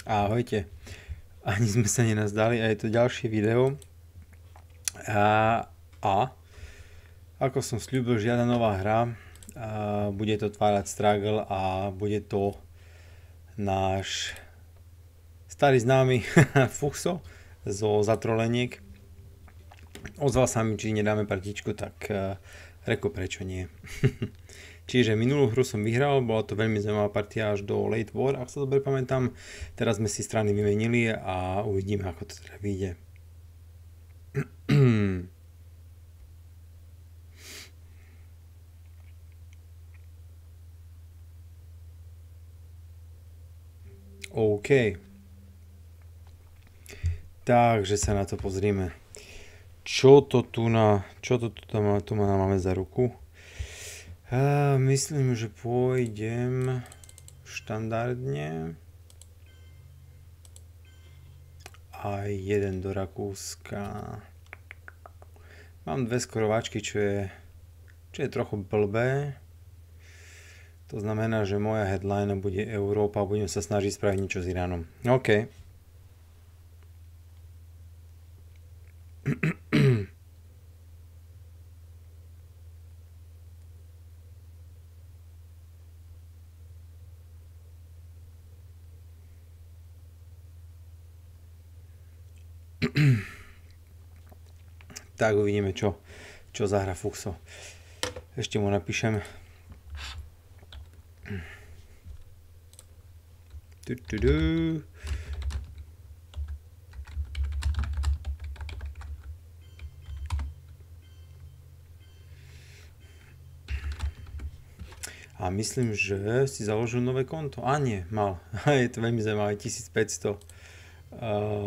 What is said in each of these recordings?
Ahojte. Ani sme sa nenazdali a je to ďalšie video. A ako som sľúbil, žiadna nová hra. Bude to Twilight Struggle a bude to náš starý známy Fuxo zo Zatroleniek. Ozval sa mi, či nedáme partičku, tak reko prečo nie. Čiže minulú hru som vyhral, bola to veľmi zaujímavá partia až do Late War, ak sa dobre pamätám. Teraz sme si strany vymenili a uvidíme, ako to teda vyjde. OK. Takže sa na to pozrieme. Čo to tu máme za ruku? Myslím, že pôjdem štandardne. A jeden do Rakúska. Mám dve skorovačky, čo je trochu blbé. To znamená, že moja headline bude Európa a budem sa snažiť spraviť niečo s Iránom. OK. Tak uvidíme, čo zahra Fuxo. Ešte mu napíšem. A myslím, že si založil nové konto. A nie, mal. Je to veľmi zaujímavé, 1500.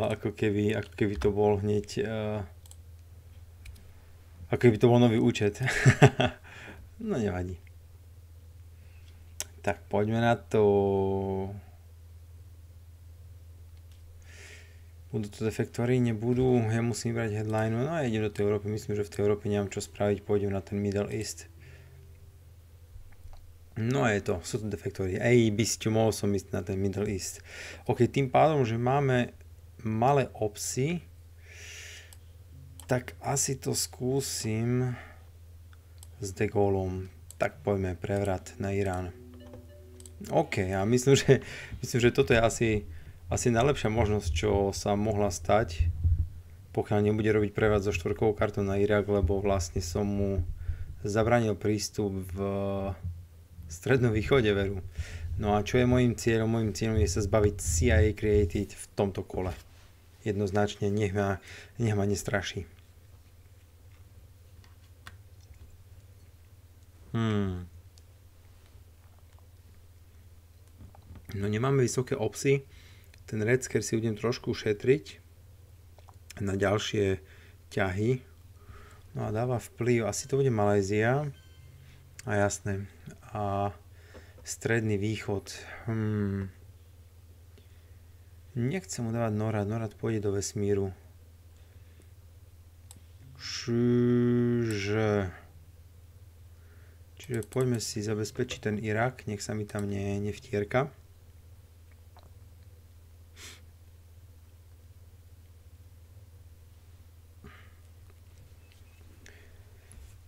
Ako keby to bol hneď... Ako keby to bol nový účet. No nevadí. Tak poďme na to. Budú to defektory? Nebudú. Ja musím brať headline. No a idem do tej Európy. Myslím, že v tej Európe nemám čo spraviť. Pôjdem na ten Middle East. No a je to. Sú to defektory. Mohol som ísť na ten Middle East. OK, tým pádom, že máme malé obsy, tak asi to skúsim s De Gaulom. Tak poďme prevrat na Irán. OK, ja myslím, že toto je asi najlepšia možnosť, čo sa mohla stať, pokiaľ nebude robiť prevrat so štvorkovou kartou na Irak, lebo vlastne som mu zabranil prístup v strednom východe veru. No a čo je môjim cieľom? Môjim cieľom je sa zbaviť CIA Created v tomto kole. Jednoznačne, nech ma nestraší. No nemáme vysoké obsy. Ten Red Scare si budem trošku šetriť na ďalšie ťahy. No a dáva vplyv, asi to bude Malajzia. A jasné. A stredný východ. Nechcem mu dávať Norad. Norad pôjde do vesmíru. Čiže poďme si zabezpečiť ten Irak. Nech sa mi tam nevtierka.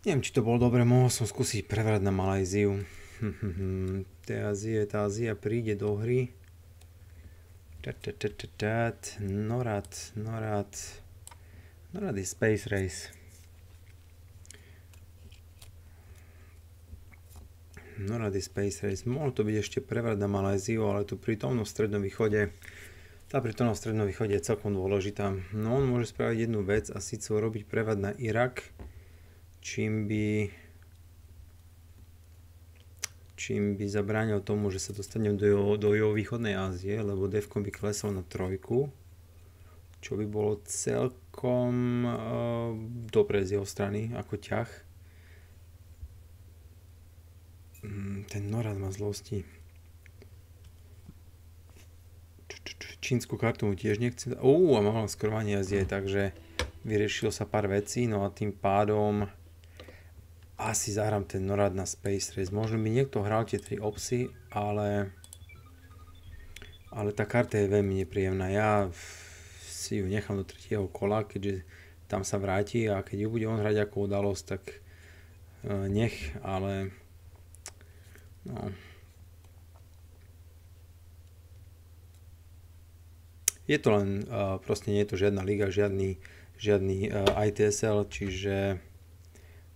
Neviem, či to bolo dobre, mohol som skúsiť prevrat na Malajziu. Tá Ázia príde do hry. Norad je Space Race. Norad je Space Race. Mohol to byť ešte prevrat na Malajziu, ale tu prítomnosť v strednom východe, tá prítomnosť v strednom východe je celkom dôležitá. No on môže spraviť jednu vec a síce urobiť prevrat na Irak, čím by zabránil tomu, že sa dostanem do juhovýchodnej Ázie, lebo Devcon by klesol na 3, čo by bolo celkom dobre z jeho strany, ako ťah. Ten Norad má zlosti. Čínsku kartu mu tiež nechcem. A mal skorovanie Ázie, takže vyriešilo sa pár vecí, no a tým pádom asi zahrám ten Norad na Space Race. Možno by niekto hral tie 3 opsy, ale Ale tá karta je veľmi nepríjemná. Ja si ju nechám do 3. kola, keďže tam sa vráti a keď ju bude on hrať ako udalosť, tak nech, ale no. Je to len, proste nie je to žiadna liga, žiadny ITSL, čiže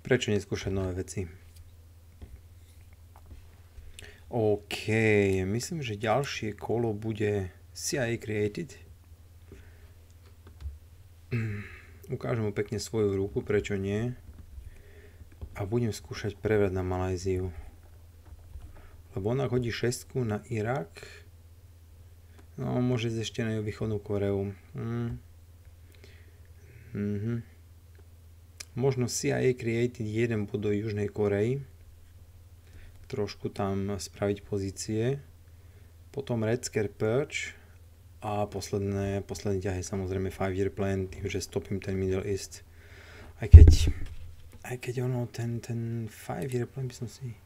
prečo neskúšať nové veci? OK, myslím, že ďalšie kolo bude CIA Created. Ukážem mu pekne svoju ruku, prečo nie. A budem skúšať prevrat na Malajziu. Lebo ona hodí 6 na Irak. No, môže ísť ešte na východnú Koreu. Možno CIA Created 1 bod do Južnej Korei. Trošku tam spraviť pozície. Potom Red Scare Purge. A posledný ťah je samozrejme 5-year plan, tým, že stopím ten Middle East. Aj keď ono, ten 5-year plan by som si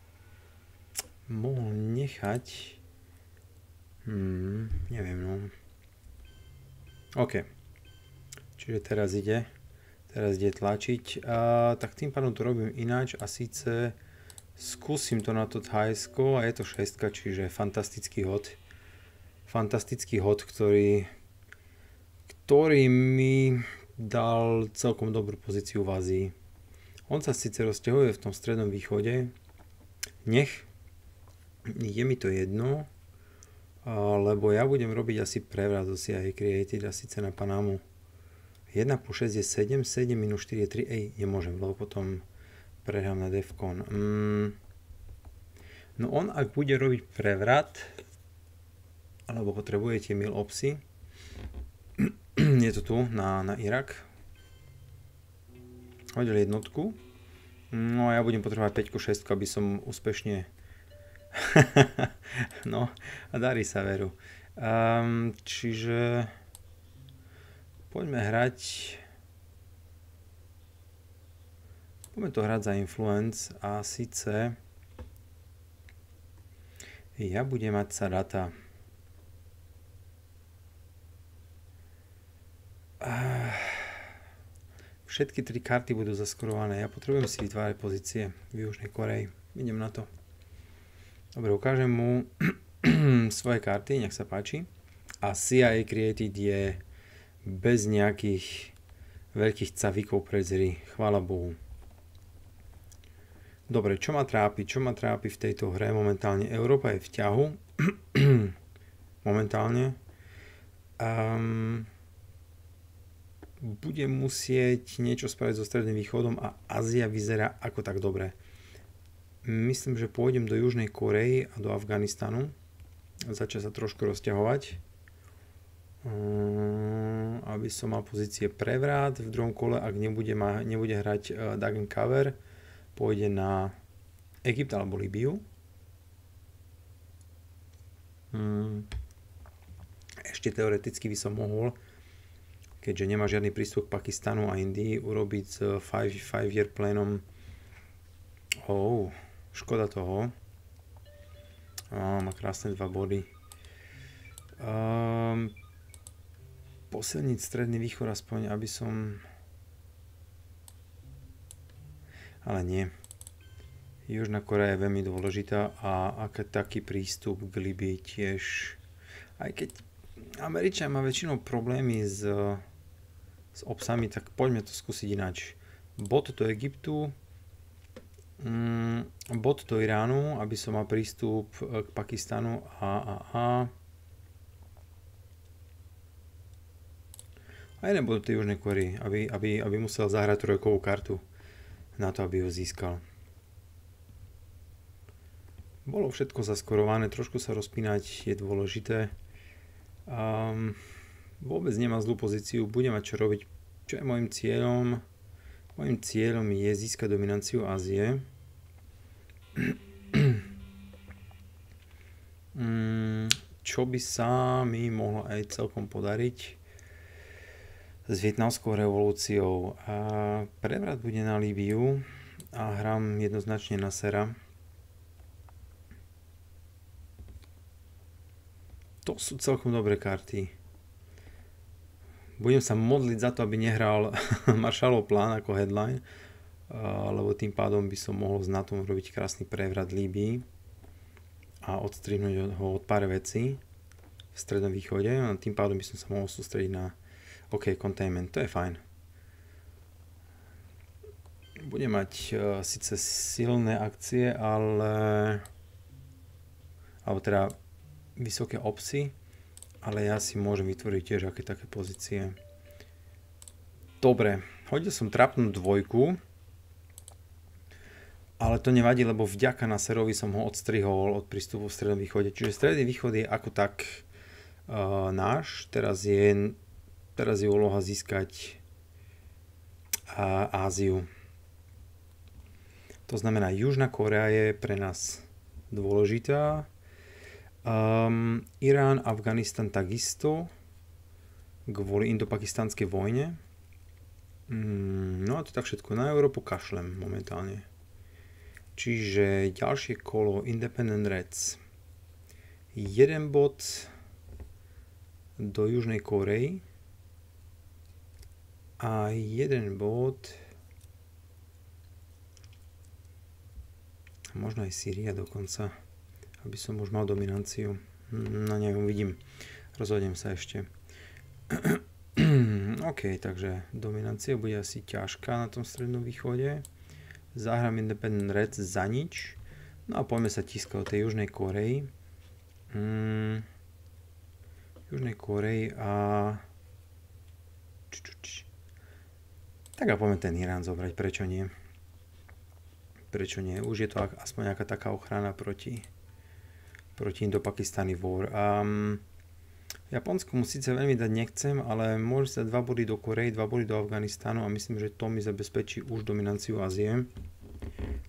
mohol nechať. Neviem, no. OK. Čiže teraz ide tlačiť. Tak tým pádom to robím ináč a síce skúsim to na to Thajsko a je to 6, čiže fantastický hod. Fantastický hod, ktorý mi dal celkom dobrú pozíciu v Ázii. On sa síce rozťahuje v tom strednom východe. Je mi to jedno, lebo ja budem robiť asi prevrat zo CIA Created a síce na Panamu. 1 plus 6 je 7, 7 minus 4 je 3, nemôžem, lebo potom prehrám na Defcon. No on, ak bude robiť prevrat, alebo potrebujete mil opsy, je to tu na Irak, hodil jednotku, no a ja budem potrebovať 5, 6, aby som úspešne no a darí sa veru. Čiže poďme to hrať za influence a síce ja budem mať Sadata. Všetky 3 karty budú zaskorované. Ja potrebujem si vytvárať pozície v Južnej Koreji. Idem na to. Dobre, ukážem mu svoje karty, nech sa páči. A CIA Created je bez nejakých veľkých cavíkov predzery. Chvála Bohu. Dobre, čo ma trápi? Čo ma trápi v tejto hre momentálne? Európa je v ťahu. Momentálne. Budem musieť niečo spraviť so Stredným východom a Ázia vyzerá ako tak dobre. Myslím, že pôjdem do Južnej Korei a do Afganistanu. Začne sa trošku rozťahovať. Aby som mal pozície prevrat. V druhom kole, ak nebude hrať Dagen Cover, pôjde na Egypt alebo Libiu. Ešte teoreticky by som mohol, keďže nemá žiadny prístup k Pakistanu a Indii, urobiť s 5-year planom. Škoda toho. Má krásne 2 body. Posilniť Stredný východ aspoň, aby som... Ale nie. Južná Korea je veľmi dôležitá a taký prístup k Libii tiež. Aj keď Američan má väčšinou problémy s obsami, tak poďme to skúsiť ináč. Bod do Egyptu, bod do Iránu, aby som mal prístup k Pakistanu a jeden bod do tej Južnej Korei, aby musel zahrať trojkovú kartu na to, aby ho získal. Bolo všetko zaskorované, trošku sa rozpínať je dôležité. Vôbec nemá zlú pozíciu, bude mať čo robiť. Čo je môjim cieľom? Môjim cieľom je získať dominanciu Ázie. Čo by sa mi mohlo aj celkom podariť s vietnamskou revolúciou. Prevrat bude na Líbiu a hrám jednoznačne na Sera. To sú celkom dobré karty. Budem sa modliť za to, aby nehral Marshallov plán ako headline, lebo tým pádom by som mohol s NATO robiť krásny prevrat Líbii a odstrihnúť ho od pár vecí v strednom východe a tým pádom by som sa mohol sústrediť na containment, to je fajn. Bude mať síce silné akcie, alebo teda vysoké opsy, ale ja si môžem vytvoriť tiež aké také pozície. Dobre, hodil som trapnú dvojku, ale to nevadí, lebo vďaka Nasserovi som ho odstrihol od prístupu v strednom východe. Čiže stredný východ je ako tak náš. Teraz je úloha získať Áziu. To znamená, Južná Kórea je pre nás dôležitá. Irán, Afganistan takisto kvôli indopakistanskej vojne. No a to tak všetko. Na Európu kašlem momentálne. Čiže ďalšie kolo Independent Reds. 1 bod do Južnej Kórey a 1 bod možno aj Sýria dokonca, aby som už mal dominanciu. No neviem, uvidím. Rozhodnem sa ešte. OK, takže dominancia bude asi ťažká na tom strednom východe. Zahrám Independent Reds za nič. No a poďme sa tiskať o tej Južnej Kóreji. Južnej Kóreji a... Tak a poďme ten Irán zobrať, prečo nie? Prečo nie? Už je to aspoň nejaká taká ochrana proti Indo-Pakistani War. Japonsku mu síce veľmi dať nechcem, ale môže sa 2 body do Korei, 2 body do Afganistanu a myslím, že to mi zabezpečí už dominanciu Ázie.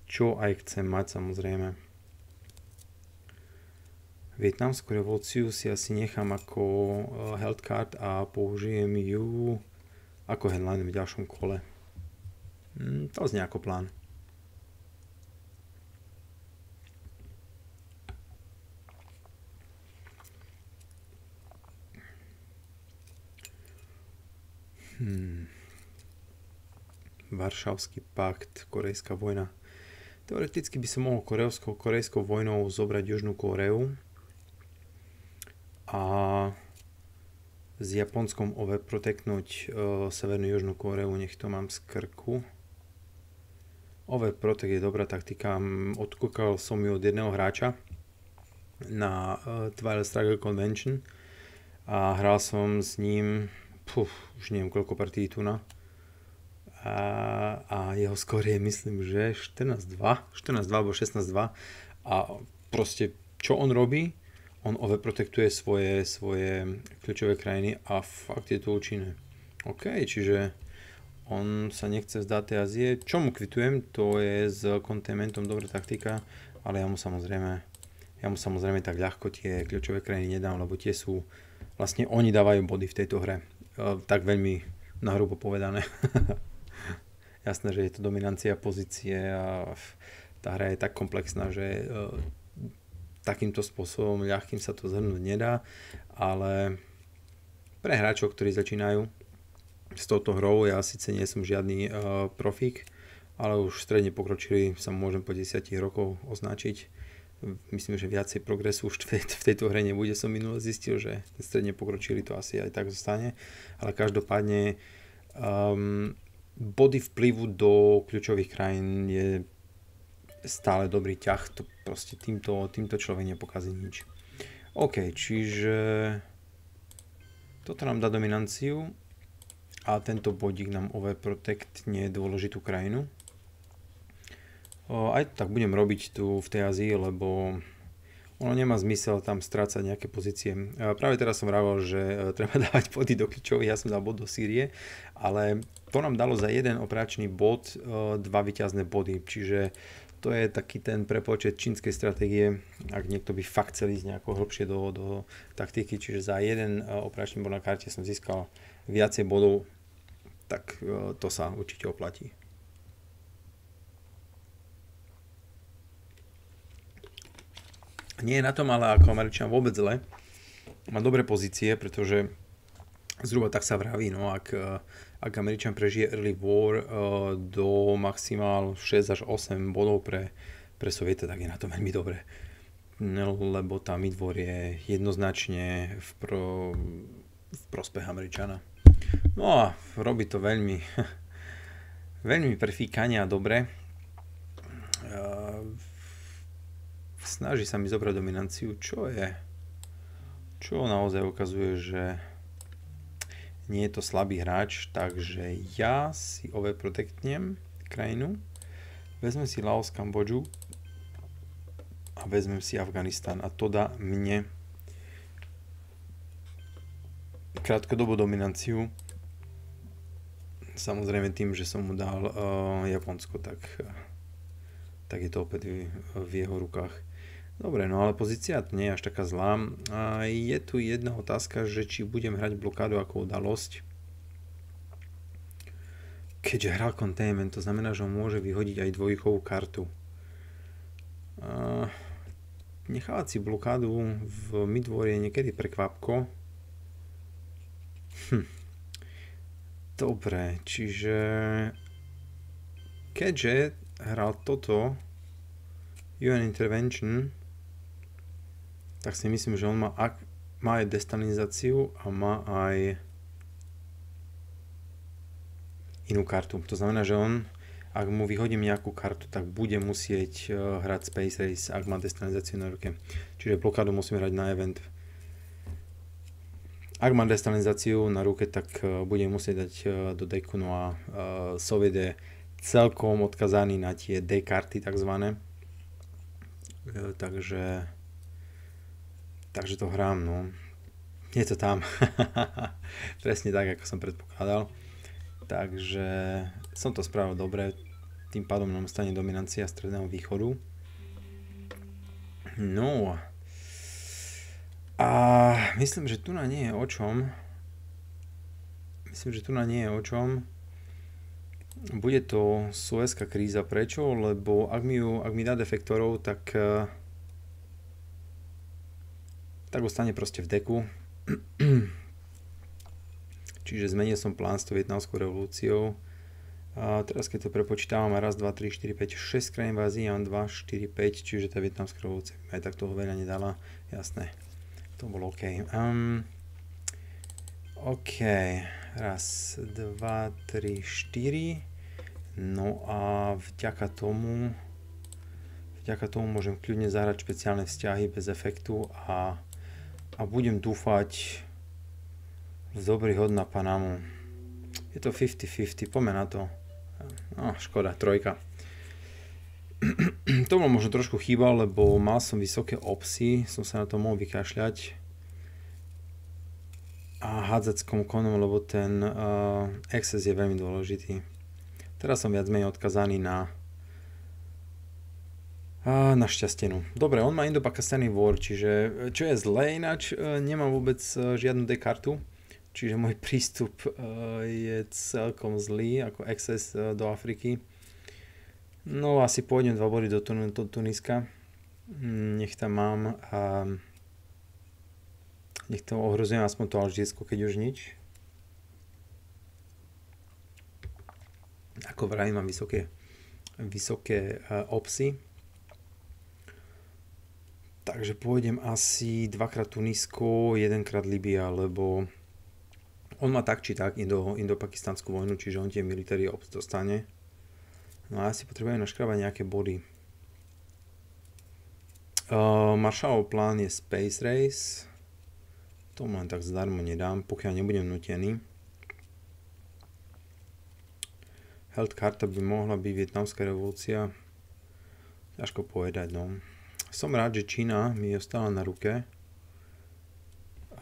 Čo aj chcem mať, samozrejme. Vietnamskú revolúciu si asi nechám ako health card a použijem ju ako headline v ďalšom kole. To znie ako plán. Varšavský pakt, Korejská vojna. Teoreticky by som mohol korejskou vojnou zobrať Južnú Kóreu a s Japonskom overproteknúť Severnú Južnú Kóreu, nech to mám z krku. Overprotect je dobrá taktika, odkúkal som ju od jedného hráča na Twilight Struggle Convention a hral som s ním už neviem koľko partí tu na a jeho skóre je myslím, že 14-2 alebo 16-2 a proste čo on robí? On overprotektuje svoje kľúčové krajiny a fakt je to účinné. OK, čiže on sa nechce vzdať tej Ázie. Čo mu kvitujem, to je s containmentom dobrá taktika, ale ja mu samozrejme tak ľahko tie kľúčové krajiny nedám, lebo tie sú, vlastne oni dávajú body v tejto hre. Tak veľmi nahrubo povedané. Jasné, že je to dominancia pozície a tá hra je tak komplexná, že takýmto spôsobom ľahkým sa to zhrnúť nedá, ale pre hráčov, ktorí začínajú s touto hrou, ja síce nie som žiadny profík, ale už stredne pokročili sa môžem po 10 rokov označiť. Myslím, že viacej progresu už v tejto hre nebude. Som minule zistil, že stredne pokročili to asi aj tak zostane. Ale každopádne body vplyvu do kľúčových krajín je stále dobrý ťah. To proste týmto človek nepokazí nič. OK, čiže toto nám dá dominanciu a tento bodík nám overprotectne dôležitú krajinu. Aj tak budem robiť tu v tej Ázii, lebo ono nemá zmysel tam strácať nejaké pozície. Práve teraz som vravel, že treba dávať body do kľúčových, ja som dal bod do Sýrie, ale to nám dalo za jeden operačný bod 2 víťazné body, čiže to je taký ten prepočet čínskej stratégie, ak niekto by fakt chcel ísť nejako hlbšie do taktiky, čiže za jeden operačný bod na karte som získal viacej bodov, tak to sa určite oplatí. Nie je na tom ale ako Američan vôbec zle. má dobré pozície, pretože zhruba tak sa vraví, no, ak Američan prežije early war do maximál 6 až 8 bodov pre Soviete, tak je na to veľmi dobre. Lebo tá midwar je jednoznačne v prospech Američana. No a robí to veľmi veľmi prefíkania dobre. Snaží sa mi zobrať dominanciu, čo naozaj ukazuje, že nie je to slabý hráč, takže ja si overprotektnem krajinu, vezmem si Laos, Kambodžu a vezmem si Afganistan a to dá mne krátkodobú dominanciu. Samozrejme tým, že som mu dal Japonsko, tak je to opäť v jeho rukách. Dobre, no ale pozícia nie je až taká zlá. A je tu jedna otázka, že či budem hrať blokádu ako udalosť. Keďže hral containment, to znamená, že on môže vyhodiť aj dvojichovú kartu. Nechávať si blokádu v midwar je niekedy prekvapko. Dobre, čiže keďže hral toto UN Intervention, tak si myslím, že on má aj destalinizáciu a má aj inú kartu. To znamená, že on, ak mu vyhodím nejakú kartu, tak bude musieť hrať Space Race, ak má destalinizáciu na ruke. Čiže blokádu musím hrať na event. Ak má destalinizáciu na ruke, tak budem musieť dať do decku, no a Soviet je celkom odkazaný na tie D karty takzvané. Takže to hrám, no. Je to tam. Presne tak, ako som predpokladal. Takže som to spravil dobre. Tým pádom nám stane dominancia Stredného východu. No. A myslím, že tu nie je o čom. Bude to Suezká kríza. Prečo? Lebo ak mi dá defektorov, tak ostane proste v deku. Čiže zmenil som plán s tou vietnamskou revolúciou. A teraz keď to prepočítavam, 1, 2, 3, 4, 5, 6 krajín v Ázii, 2, 4, 5, čiže tá vietnamská revolúcia aj tak toho veľa nedala. Jasné, to bolo OK. OK, 1, 2, 3, 4. No a vďaka tomu môžem kľudne zahrať špeciálne vzťahy bez efektu a budem dúfať v dobrý hod na Panamu. Je to 50-50, poďme na to. No, škoda, 3. To ma možno trošku chýba, lebo mal som vysoké opsy, som sa na to mohol vykašľať a hádzať s konom, lebo ten access je veľmi dôležitý. Teraz som viac menej odkazaný na šťastenú. Dobre, on má Indo-Pakistani War, čiže čo je zlé ináč, nemám vôbec žiadnu D-kartu, čiže môj prístup je celkom zlý ako access do Afriky. No asi pôjdem 2 body do Tuniska, nech tam mám a nech to ohrozujem aspoň to Alžírsko, keď už nič. Ako vravím, mám vysoké opsy. Takže pôjdem asi 2-krát Tunisko, 1-krát Libya, lebo on má tak či tak indo-pakistanskú vojnu, čiže on tie military ops dostane. No a ja si potrebujem naškrabať nejaké body. Marshallov plán je Space Race. Tomu len tak zdarmo nedám, pokiaľ nebudem nutený. Health karta by mohla byť vietnamská revolúcia. Ťažko povedať, no. Som rád, že Čína mi ostala na ruke.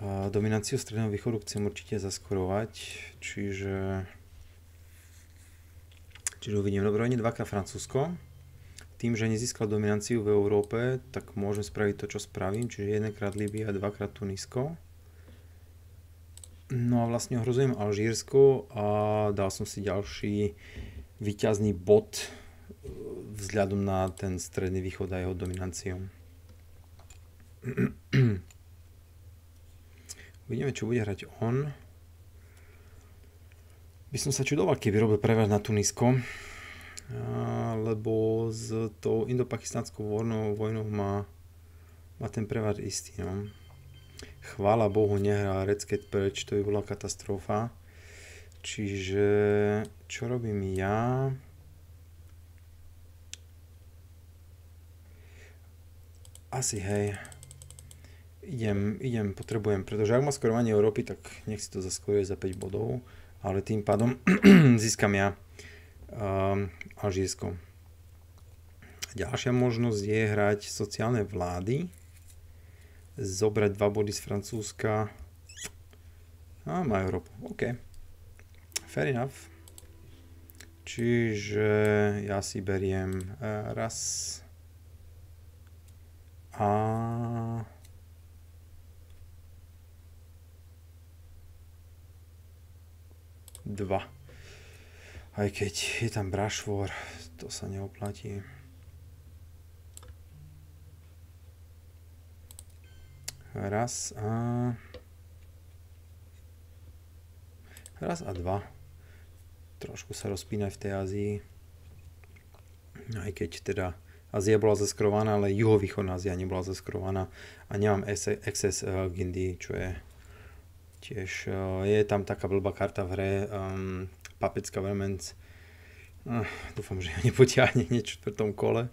A dominanciu Stredného východu chcem určite zaskorovať, čiže uvidím. Dobre, oni 2-krát Francúzsko. Tým, že nezískal dominanciu v Európe, tak môžem spraviť to, čo spravím, čiže 1-krát Líbia a 2-krát Tunisko. No a vlastne ohrozujem Alžírsko a dal som si ďalší víťazný bod vzhľadom na ten Stredný východ a jeho dominanciu. Uvidíme, čo bude hrať on. By som sa čudoval, keby robil prevrat na Tunisko. Lebo s tou indopakistánskou vojnou má ten prevrat istý. No. Chvála Bohu, nehral Red Scat preč, to by bola katastrofa. Čiže, čo robím ja? Asi hej. Potrebujem, pretože ak má skorovanie Európy, tak nech si to zaskoruje za 5 bodov, ale tým pádom získam ja Alžírsko. Ďalšia možnosť je hrať sociálne vlády, zobrať 2 body z Francúzska a má Európu. OK. Fair enough. Čiže ja si beriem raz a dva. Aj keď je tam brašvor, to sa neoplatí. Raz a dva. Trošku sa rozpínať v tej Ázii. Aj keď teda Ázia bola zaskrovaná, ale juhovýchodná Ázia nebola zaskrovaná. A nemám access k Indii, čo je tiež... Je tam taká blbá karta v hre, Puppets Governments. Dúfam, že ho nepotiahne hneď v 4. kole.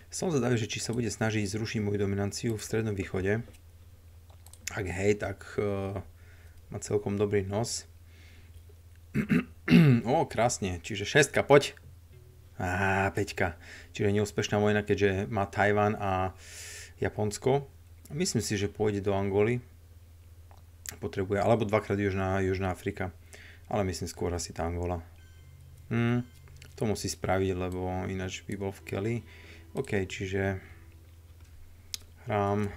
Som zvedavý, že či sa bude snažiť zrušiť moju dominanciu v Strednom východe. Ak hej, tak má celkom dobrý nos. Krásne, čiže 6, poď. 5. Čiže neúspešná vojna, keďže má Tajvan a Japonsko. Myslím si, že pôjde do Angoly. Potrebuje, alebo 2-krát Južná Afrika. Ale myslím skôr asi tá Angola. To musí spraviť, lebo ináč by bol v Kelly. OK, čiže hrám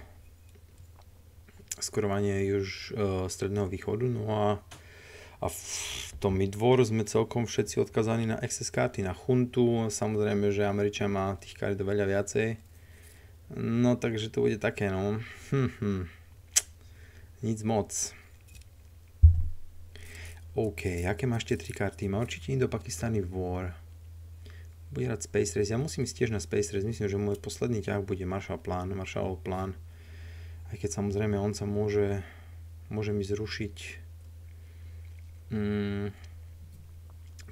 skorovanie Stredného východu, no a v tom midwar sme celkom všetci odkazaní na access karty, na chuntu, samozrejme, že Američan má tých kart veľa viacej, no takže to bude také, no, nic moc. OK, aké máš tie 3 karty? Má určite Indo-Pakistani War. Bude hrať Space Race, ja musím ísť tiež na Space Race, myslím, že môj posledný ťah bude Marshallov plán. Aj keď samozrejme on sa môže mi zrušiť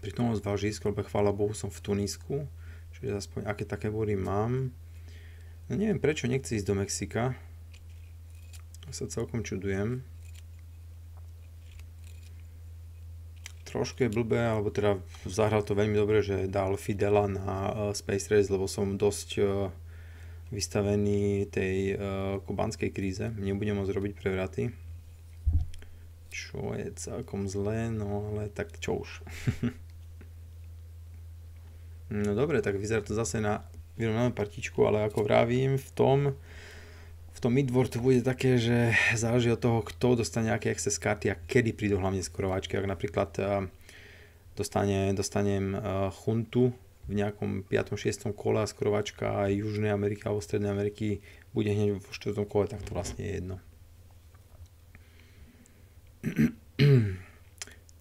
pri tom z Alžírska, lebo chvála Bohu som v Tunisku, čiže aspoň aké také body mám. No neviem prečo nechce ísť do Mexika, sa celkom čudujem. Trošku je blbé, alebo teda zahral to veľmi dobre, že dal Fidela na Space Race, lebo som dosť vystavený tej kubánskej kríze. Nebudem môcť robiť prevraty. Čo je celkom zlé, no ale tak čo už. No dobre, tak vyzerá to zase na vyrovnanú partičku, ale ako vravím, v tom midwar to bude také, že záleží od toho, kto dostane nejaké access karty a kedy prídu hlavne skorovačky. Ak napríklad dostanem chuntu v nejakom 5. 6. kole a skorovačka aj Južnej Ameriky alebo Strednej Ameriky bude hneď vo 4. kole, tak to vlastne je jedno.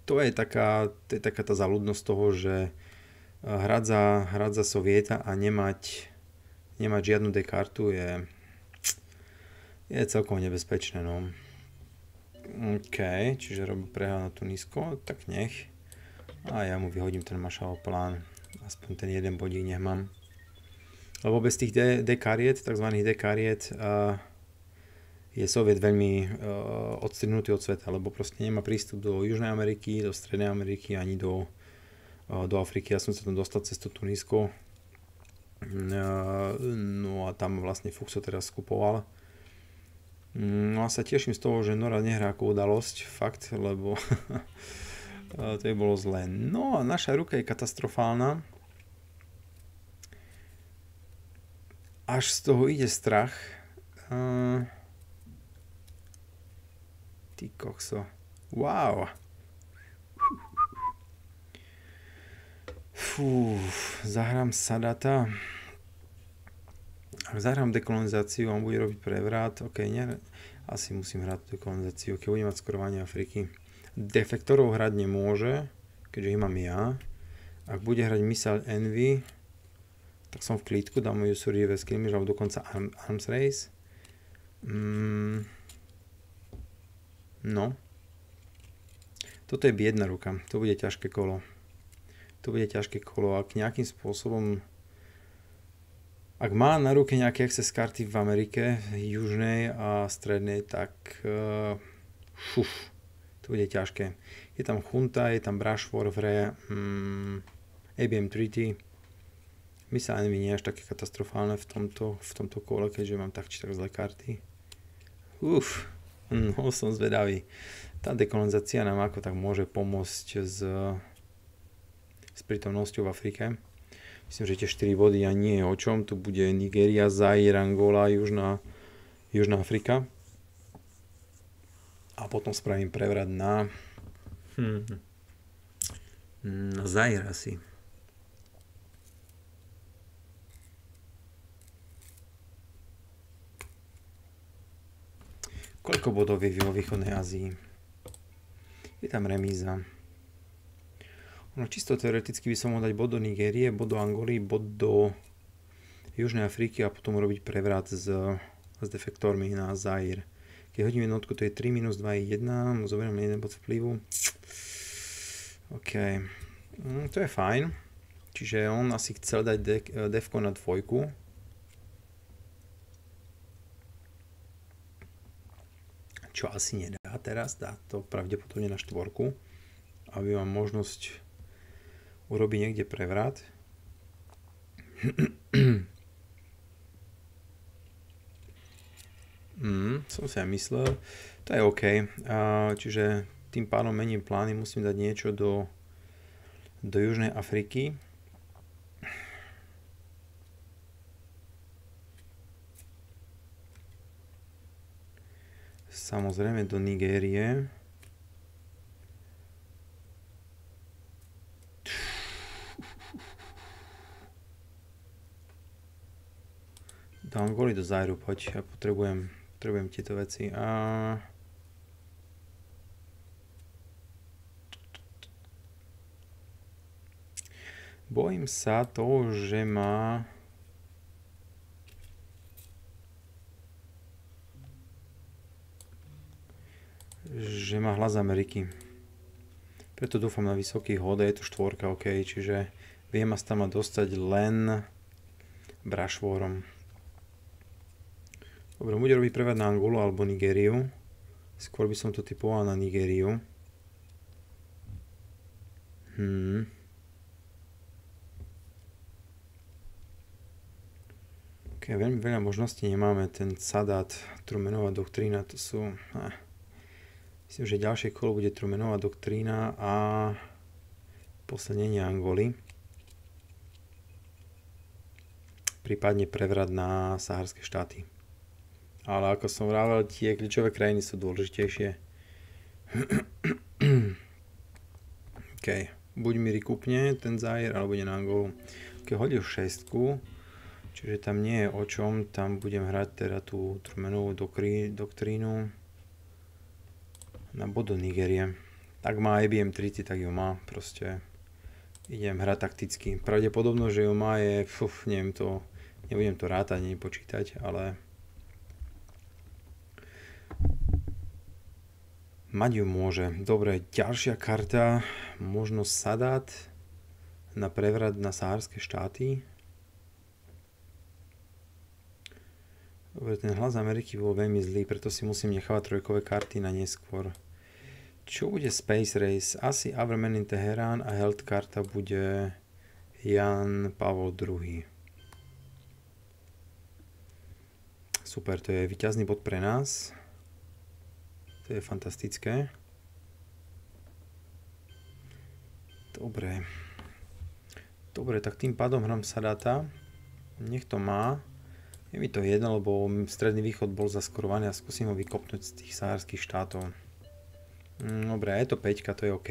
To je taká tá záľudnosť toho, že hrať za Sovieta a nemať žiadnu dekartu je celkom nebezpečné, no. OK, čiže robí prehľad na Tunisko, tak nech. A ja mu vyhodím ten Marshallov plán. Aspoň ten jeden bodík nech mám. Lebo bez tých dekariet, takzvaných dekariet, je Soviet veľmi odstrhnutý od sveta, lebo proste nemá prístup do Južnej Ameriky, do Strednej Ameriky, ani do Afriky. Ja som sa tam dostal cez to Tunisko. No a tam vlastne Fuxo teraz skupoval. No a sa teším z toho, že Nora nehrá ako udalosť, fakt, lebo to by bolo zlé. No a naša ruka je katastrofálna. Až z toho ide strach. Ty kokso. Wow. Zahrám Sadata. Ak zahrám dekolonizáciu a on bude robiť prevrat, ok, nie, asi musím hrať dekolonizáciu, keď budem mať skorovanie Afriky. Defektorov hrať nemôže, keďže ich mám ja. Ak bude hrať Missile Envy, tak som v klídku, dám mu Usurive Skirmish, alebo dokonca Arms Race. No. Toto je biedna ruka, to bude ťažké kolo. Ak nejakým spôsobom, ak má na ruke nejaké access karty v Amerike, južnej a strednej, tak to bude ťažké. Je tam Junta, je tam Brush Warfare, ABM Treaty. Missile Envy nie je až také katastrofálne v tomto kole, keďže mám tak či tak zlé karty. No som zvedavý. Tá dekolonizácia nám ako tak môže pomôcť s prítomnosťou v Afrike. Myslím, že tie 4 body a nie je o čom. Tu bude Nigéria, Zaire, Angola, Južná Afrika. A potom spravím prevrat na Zaire asi. Koľko bodov je vo východnej Ázii? Je tam remíza. No čisto teoreticky by som mohol dať bod do Nigérie, bod do Angoly, bod do Južnej Afriky a potom urobiť prevrat s defektormi na Zaire. Keď hodím jednotku, to je 3 minus 2 je 1, zoberiem jeden bod vplyvu. OK. To je fajn. Čiže on asi chcel dať defko na 2. Čo asi nedá teraz, dá to pravdepodobne na 4, aby mám možnosť urobiť niekde prevrat. Som si aj myslel, to je OK. Čiže tým pádom mením plány, musím dať niečo do Južnej Afriky. Samozrejme do Nigérie. Do Angoly, do Zairu, poď, ja potrebujem tieto veci. Bojím sa toho, že má hlas Ameriky. Preto dúfam na vysoký hod, je to 4, OK, čiže viem sa tam dostať len Brush Warom. Dobre, bude robiť prevrat na Angolu alebo Nigériu. Skôr by som to typoval na Nigériu. OK, veľmi veľa možností nemáme. Ten Sadat, Trumanová doktrína, to sú... Myslím, že ďalšie kolo bude Trumanová doktrína a poslednenie Angoly. Prípadne prevrat na saharské štáty. Ale ako som vravel, tie kľúčové krajiny sú dôležitejšie. OK, buď mi rikúpne ten Zaire, alebo ide na Angolu. Keď hodil 6, čiže tam nie je o čom, tam budem hrať teda tú Trumanovú doktrínu na bod do Nigérie. Ak má IBM 30, tak ju má, proste idem hrať takticky. Pravdepodobno, že ju má je, neviem to, nebudem to rátať, nepočítať, ale mať ju môže. Dobre, ďalšia karta, možno Sadat na prevrat na saharské štáty. Dobre, ten hlas Ameriky bol veľmi zlý, preto si musím nechávať 3 karty na neskôr. Čo bude Space Race? Asi Averman in Teherán a Health karta bude Jan Pavol II. Super, to je víťazný bod pre nás. To je fantastické. Dobre. Dobre, tak tým pádom hrám Sadata. Nech to má. Je mi to jedno, lebo Stredný východ bol zaskorovaný a skúsim ho vykopnúť z tých sahárskych štátov. Dobre, je to 5, to je OK.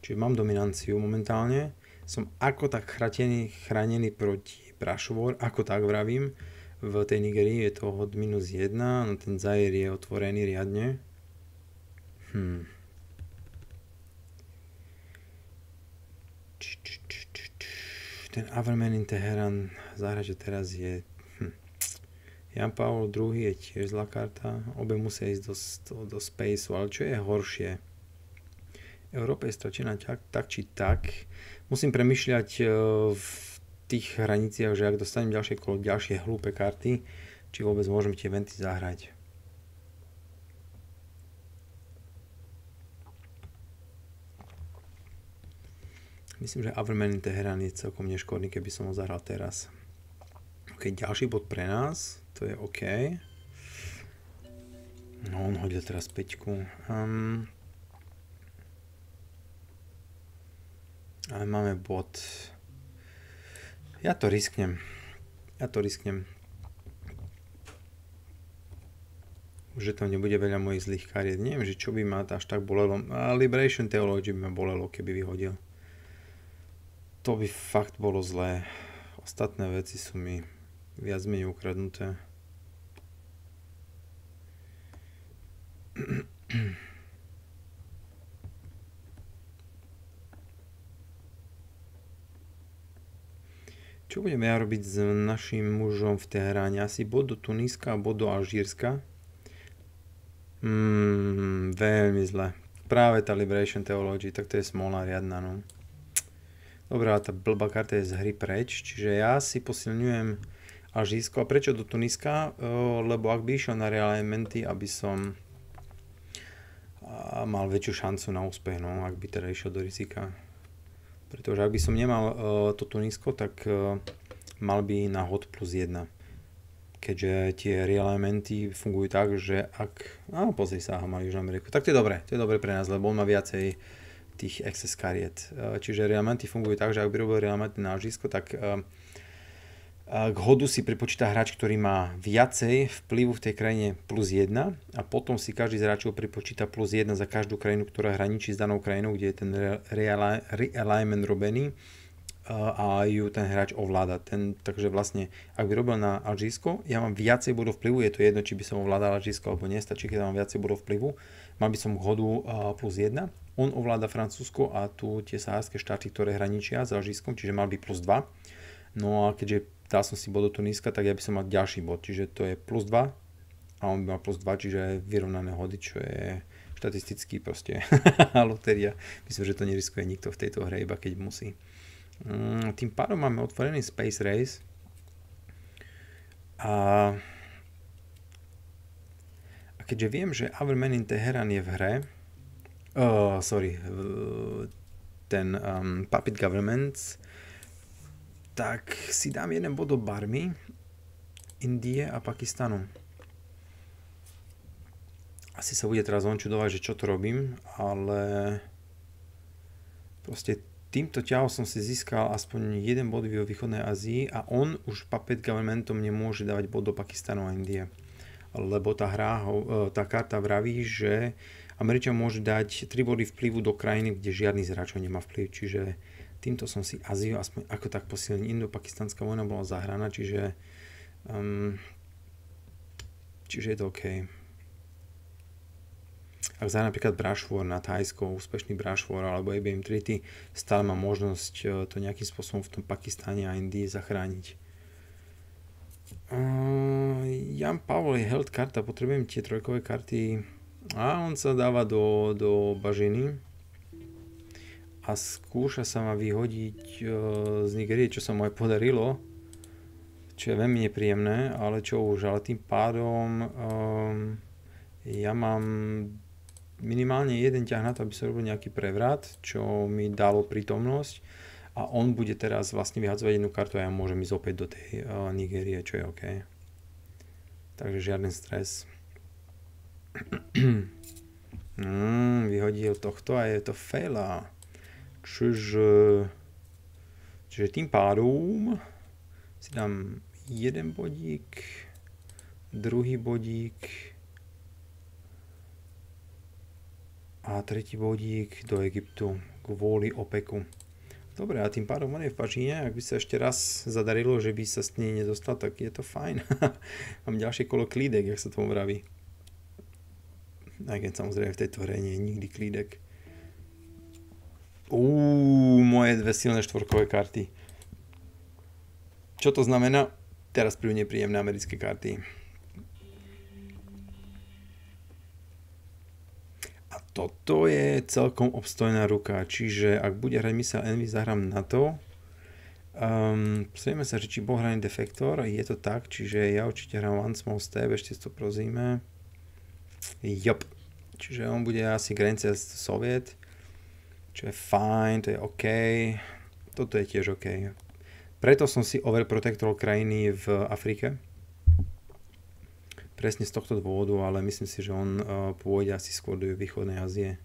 Čiže mám dominanciu momentálne. Som ako tak chránený proti Brush War, ako tak vravím. v tej Nigerii je to hod -1, no ten Zaire je otvorený riadne. Ten Avermenin Teheran zahraže teraz je... Jan Pavel II je tiež zlá karta, obe musia ísť do spaceu, ale čo je horšie? Európa je stratená tak či tak. Musím premýšľať v tých hraniciach, že ak dostanem ďalšie kolo, ďalšie hlúpe karty, či vôbec môžem tie eventy zahrať. Myslím, že Avermenin Teheran je celkom neškodný, keby som ho zahral teraz. OK, ďalší bod pre nás, to je OK. No, on hodil teraz 5. Ale máme bod. Ja to risknem. Že to nebude veľa mojich zlých kariet. Neviem, že čo by ma až tak bolelo. Liberation Theology by ma bolelo, keby vyhodil. To by fakt bolo zlé. Ostatné veci sú mi viac menej ukradnuté. Čo budeme ja robiť s našim mužom v Teheráne? Asi bod do Tuniska a bod do Alžírska. Veľmi zle. Práve tá Liberation Theology, tak to je smola riadna, no. Dobrá, tá blbá karta je z hry preč, čiže ja si posilňujem Alžírsko. A prečo do Tuniska? Lebo ak by išiel na realimenty, aby som mal väčšiu šancu na úspech, no, ak by teda išiel do rizika. Pretože ak by som nemal to Tunisko, tak mal by na hod +1. Keďže tie realimenty fungujú tak, že ak... pozri sa, má Južnú Ameriku. Tak to je dobre pre nás, lebo on má viacej tých excess kariet. Čiže realimenty fungujú tak, že ak by robil realimenty na Alžírsko, tak k hodu si pripočíta hráč, ktorý má viacej vplyvu v tej krajine +1 a potom si každý z hráčov pripočíta +1 za každú krajinu, ktorá hraničí s danou krajinou, kde je ten realignment robený a ju ten hráč ovláda. Takže vlastne, ak by robil na Alžírsko, ja mám viacej bodov vplyvu, je to jedno, či by som ovládal Alžírsko alebo nestačí, keď mám viacej bodov vplyvu, mal by som k hodu +1. On ovláda Francúzsko a tu tie sahárske štáty, ktoré hraničia s Alžírskom, čiže mal by +2. No a keďže dal som si bod do Tuniska, tak ja by som mal ďalší bod, čiže to je +2 a on by mal +2, čiže vyrovnané hody, čo je štatisticky proste lotéria. Myslím, že to neriskuje nikto v tejto hre, iba keď musí. Tým pádom máme otvorený Space Race a keďže viem, že Avermenin Teheran je v hre, ten Puppet Governments, tak si dám jeden bod do Barmy, Indie a Pakistanu. Asi sa bude teraz on čudovať, že čo to robím, ale proste týmto ťahom som si získal aspoň jeden bod v východnej Ázii a on už Puppet Governmentom nemôže dávať bod do Pakistanu a Indie. Lebo tá karta vraví, že Američan môže dať 3 body vplyvu do krajiny, kde žiadny z hráčov nemá vplyv, čiže týmto som si Áziu aspoň ako tak posilnil. Indo-pakistanská vojna bola zahraná, čiže je to OK. Ak zahrám napríklad Brushwar na Thajsko, úspešný Brushwar alebo IBM Treaty, stále má možnosť to nejakým spôsobom v tom Pakistane a Indii zachrániť. Jan Pavel je held karta, potrebujem tie trojkové karty a on sa dáva do bažiny a skúša sa ma vyhodiť z Nigerie, čo sa mu aj podarilo, čo je veľmi nepríjemné, ale tým pádom ja mám minimálne jeden ťah na to, aby sa robil nejaký prevrat, čo mi dalo prítomnosť a on bude teraz vlastne vyhadzovať jednu kartu a ja môžem ísť opäť do tej Nigérie, čo je OK. Takže žiaden stres. Vyhodil tohto a je to faila. Čiže tým pádom si dám jeden bodík, druhý bodík a tretí bodík do Egyptu kvôli OPECu. Dobre, a tým pádom on je v Pačíne, ak by sa ešte raz zadarilo, že by sa s nej nedostal, tak je to fajn. Mám ďalšie kolo klídek, jak sa tomu vraví. Aj keď samozrejme v tejto hre nie je nikdy klídek. Moje dve silné štvorkové karty. Čo to znamená? Teraz prídu nepríjemné americké karty. A toto je celkom obstojná ruka, čiže ak bude hrať Missile Envy, zahrám na to. Pozrieme sa, že či bol hraný Defektor, je to tak, čiže ja určite hrám One Small Step, ešte to prozíme. Jop, čiže on bude asi Grand Soviet, čo je fajn, to je OK. Toto je tiež OK. Preto som si overprotectoval krajiny v Afrike. Presne z tohto dôvodu, ale myslím si, že on pôjde asi skôr do východnej Ázie.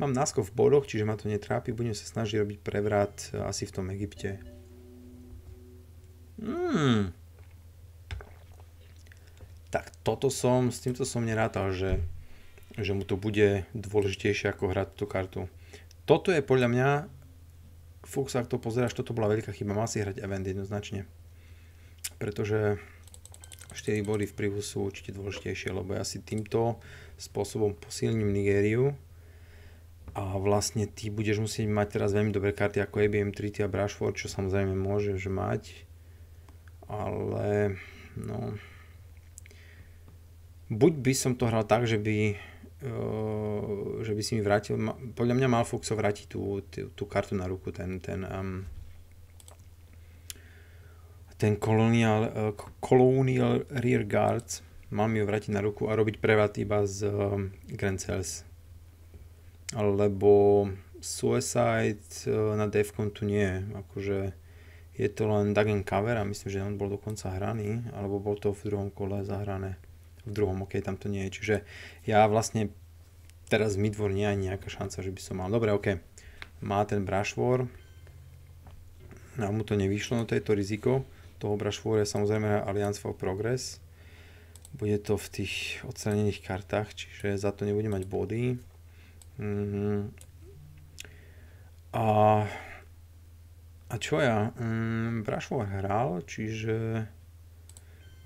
Mám náskok v bodoch, čiže ma to netrápi. Budem sa snažiť robiť prevrat asi v tom Egypte. Tak s týmto som nerátal, že mu to bude dôležitejšie ako hrať tú kartu. Toto je podľa mňa, Fuchs, ak to pozeráš, toto bola veľká chyba. Mal si hrať event jednoznačne. Pretože 4 body vplyvu sú určite dôležitejšie, lebo ja si týmto spôsobom posilním Nigériu a vlastne ty budeš musieť mať teraz veľmi dobré karty ako ABM, Treaty a Brushford, čo samozrejme môžeš mať, ale no buď by som to hral tak, že by si mi vrátil, podľa mňa mal Fuxo vrátiť tú kartu na ruku, ten Colonial Rear Guards, mal mi ho vrátiť na ruku a robiť prevrat iba z Grand Cells. Lebo Suicide na Defcon tu nie je, akože je to len Dagen Cover a myslím, že on bol dokonca hraný, alebo bol to v druhom kole zahrané. V druhom, ok, tam to nie je, čiže ja vlastne teraz v Midwar nie je nejaká šanca, že by som mal. Dobre, ok, má ten Brush War, a mu to nevyšlo, no to je to riziko toho Brush War, je samozrejme Alliance for Progress, bude to v tých odstranených kartách, čiže za to nebude mať body. A čo ja? Brush War hral, čiže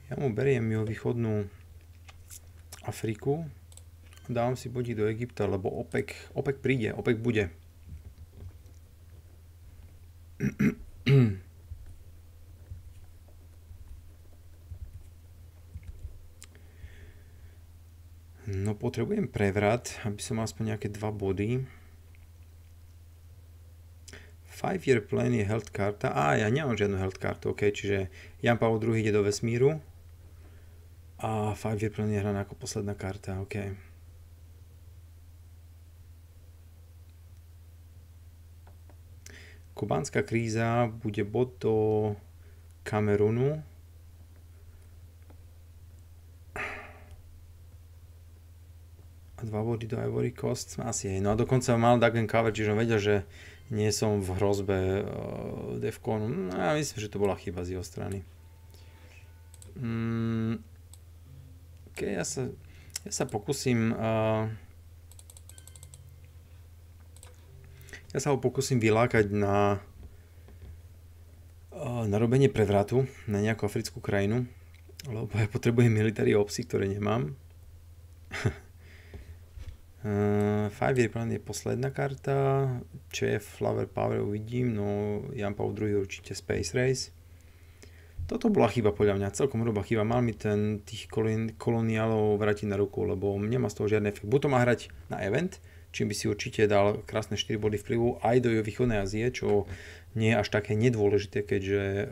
ja mu beriem jeho východnú Afriku a dávam si bodík do Egypta, lebo OPEC príde, OPEC bude. No potrebujem prevrat, aby som mal aspoň nejaké 2 body. 5-year plan je health karta. Ja nemám žiadnu health kartu, ok, čiže Jan Pavel II ide do vesmíru. A 5-year plan je hraná ako posledná karta, ok. Kubánska kríza bude bod do Kamerunu. A 2 body do Ivory Coast, asi hej. No a dokonca mal Dagen Cover, čiže on vedel, že nie som v hrozbe Defconu. No ja myslím, že to bola chyba z jeho strany. Ok, ja sa pokúsim ho pokúsim vylákať na robenie prevratu na nejakú africkú krajinu, lebo ja potrebujem military opsy, ktoré nemám. 5-year plan je posledná karta, čo je Flower Power, uvidím, no Jan Pavel II určite Space Race. Toto bola chyba podľa mňa, celkom hrubá chyba, mal mi tých koloniálov vrátiť na ruku, lebo nemá z toho žiadny efekt. Buď to má hrať na event, čím by si určite dal krásne 4 body vplyvu aj do východnej Ázie, čo nie je až také nedôležité, keďže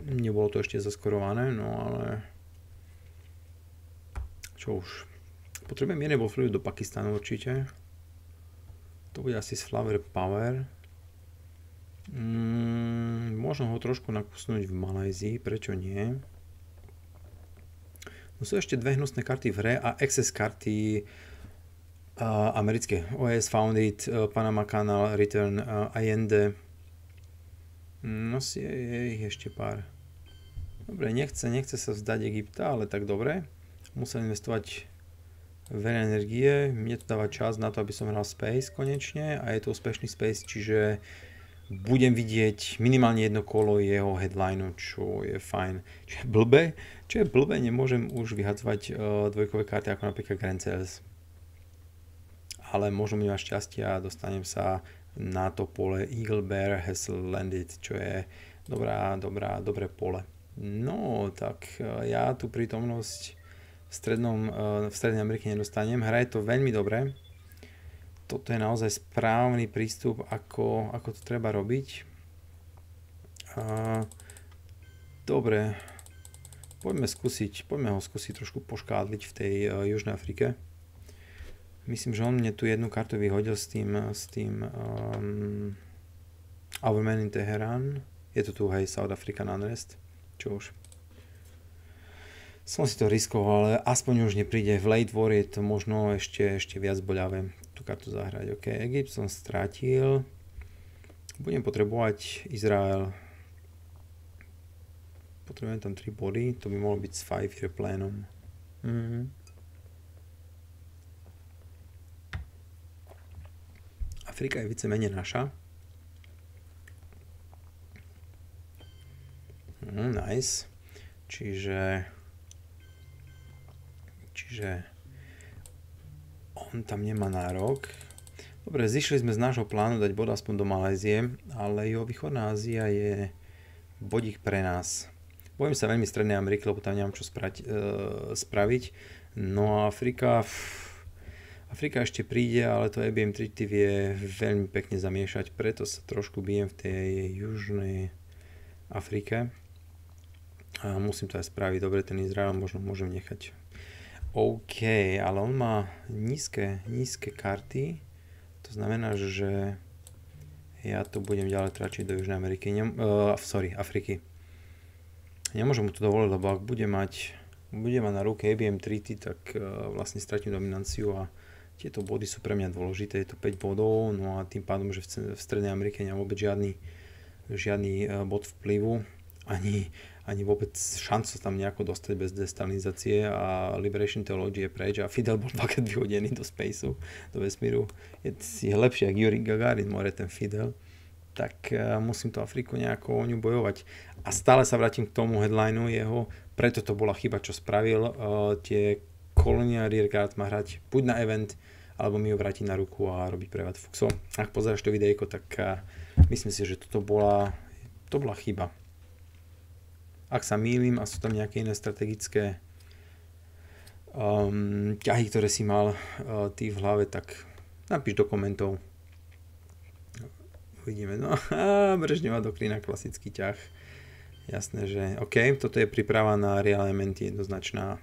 nebolo to ešte zaskorované, no ale čo už. Potrebujem jedné vplyvu do Pakistanu určite. To bude asi z Flower Power. Možno ho trošku nakusnúť v Malajzii, prečo nie? No sú ešte 2 hnusné karty v hre a access karty americké. OS Founded, Panama Canal, Return, Allende. No si je ich ešte pár. Dobre, nechce sa vzdať Egypta, ale tak dobre. Musel investovať veľa energie, mne to dáva čas na to, aby som hral Space konečne a je to úspešný Space, čiže budem vidieť minimálne jedno kolo jeho headlineu, čo je fajn. Čo je blbé, nemôžem už vyhadzovať dvojkové karty ako napríklad Grand Sales. Ale možno mi mať šťastie a dostanem sa na to pole Eagle Bear has landed, čo je dobré pole. No, tak ja tú prítomnosť v Strednej Amerike nedostanem. Hraje to veľmi dobre. Toto je naozaj správny prístup, ako to treba robiť. Dobre, poďme ho skúsiť trošku poškádliť v tej Južnej Afrike. Myslím, že on mne tu jednu kartu vyhodil s tým Our Man in Teheran. Je to tu, hej, South African Unrest. Čo už? Som si to riskoval, ale aspoň už nepríde. V Late War je to možno ešte viac boľavé tú kartu zahrať. OK, Egypt som strátil. Budem potrebovať Izrael. Potrebujem tam 3 body. To by mohlo byť s 5 replénom. Afrika je vícemenej naša. Nice. Čiže on tam nemá nárok. Dobre, zišli sme z nášho plánu dať bod aspoň do Malézie, ale východná Ázia je bodík pre nás. Bojím sa veľmi Strednej Ameriky, lebo tam nemám čo spraviť. No a Afrika ešte príde, ale to EBM Treaty vie veľmi pekne zamiešať, preto sa trošku bijem v tej Južnej Afrike. A musím to aj spraviť. Dobre, ten Izrael možno môžem nechať. OK, ale on má nízke karty. To znamená, že ja to budem ďalej tlačiť do Južnej Ameriky. Afriky. Nemôžem mu to dovoliť, lebo ak bude mať na ruke EBM Treaty, tak vlastne stratím dominanciu a tieto body sú pre mňa dôležité. Je to 5 bodov, no a tým pádom, že v Strednej Amerike nemám vôbec žiadny bod vplyvu, ani vôbec šancu tam nejako dostať bez destabilizácie a Liberation Theology je preč a Fidel bol dvakrát vyhodený do spaceu, do vesmíru. Je lepší ako Yuri Gagarin, more ten Fidel. Tak musím tú Afriku nejako o ňu bojovať. A stále sa vrátim k tomu headlineu jeho, preto to bola chyba, čo spravil. Tie Colonial Rearguard má hrať buď na event, alebo mi ho vrátiť na ruku a robiť prevod Fuxo. Ak pozeráš to videjko, tak myslím si, že to bola chyba. Ak sa mýlim a sú tam nejaké iné strategické ťahy, ktoré si mal ty v hlave, tak napíš do komentov. Uvidíme. No a Brežneva doktrína, klasický ťah. Jasné, že OK, toto je príprava na real elementy jednoznačná.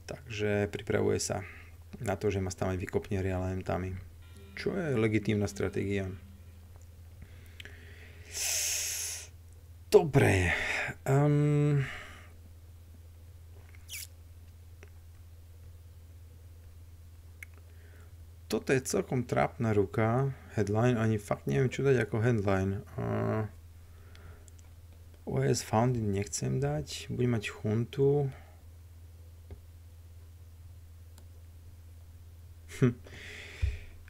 Takže pripravuje sa na to, že ma tam aj vykopne real elementami. Čo je legitímna stratégia. Dobre. Toto je celkom trápna ruka. Headline, ani fakt neviem, čo dať ako headline. OS Founded nechcem dať. Budem mať Huntu.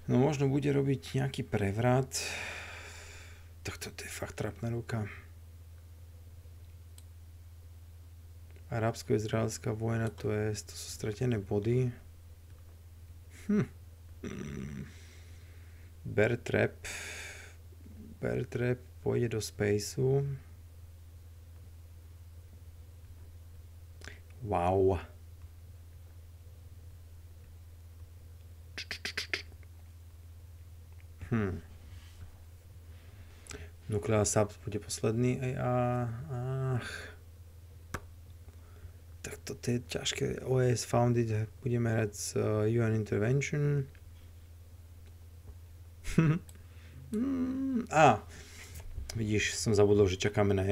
No možno bude robiť nejaký prevrat. Tak toto je fakt trápna ruka. Arabsko-izraelská vojna, to sú stratené body. Bear Trap pôjde do spaceu. Wow. Nuclear Subs bude posledný. Tak toto je ťažké. OS Founded budeme hrať s UN Intervention. Vidíš, som zabudol, že čakáme na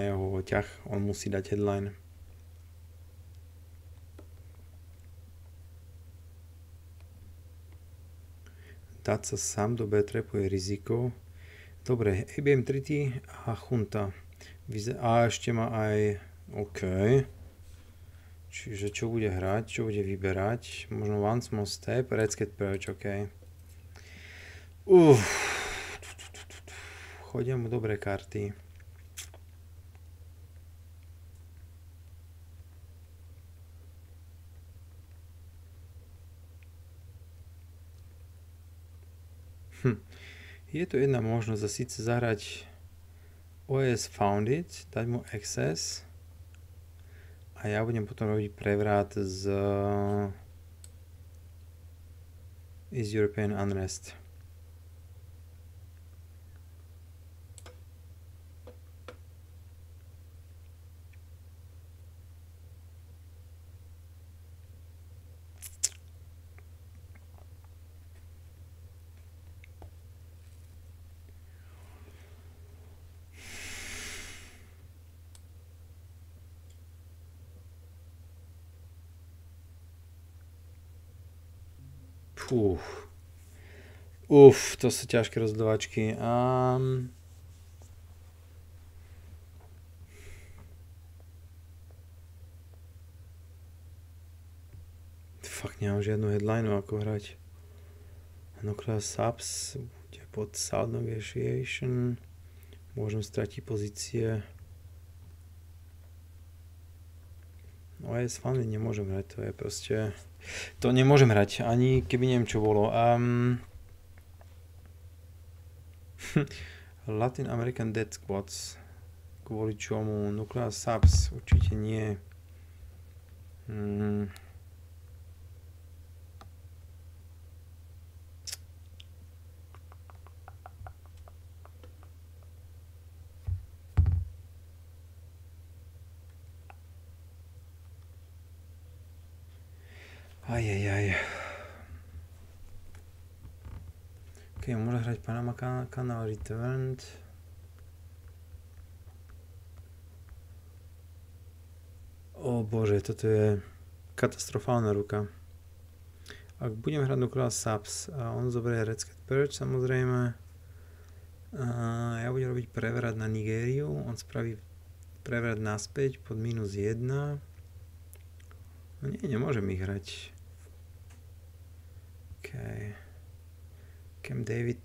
jeho ťah. On musí dať headline. Dať sa sám do B-trapu je riziko. Dobre, EBM Treaty a Junta. A ešte má aj... OK. Čiže čo bude hrať, čo bude vyberať? Možno One Small Step, Red Cat Perch, OK. Chodia mu dobré karty. Je tu jedna možnosť a síce zahrať OS Founded, dať mu Access a ja budem potom robiť prevrat z East European Unrest. To sú ťažké rozhodovačky. Fakt nemám žiadnu headline ako hrať. Nuclear Subs bude pod Sound Negotiation. Môžem stratiť pozície. OS Founded nemôžem hrať, to je proste... To nemôžem hrať, ani keby neviem čo bolo. Latin American Death Squads. Kvôli čomu? Nuclear Subs určite nie. Ajajaj. Ok, môže hrať Panama Canal Returned. O bože, toto je katastrofálna ruka. Ak budem hrať Nuclear Subs a on zoberie Red Cat Perch samozrejme, ja budem robiť prevrat na Nigériu, on spraví prevrat naspäť pod -1. No nie, nemôžem ich hrať. OK. Camp David.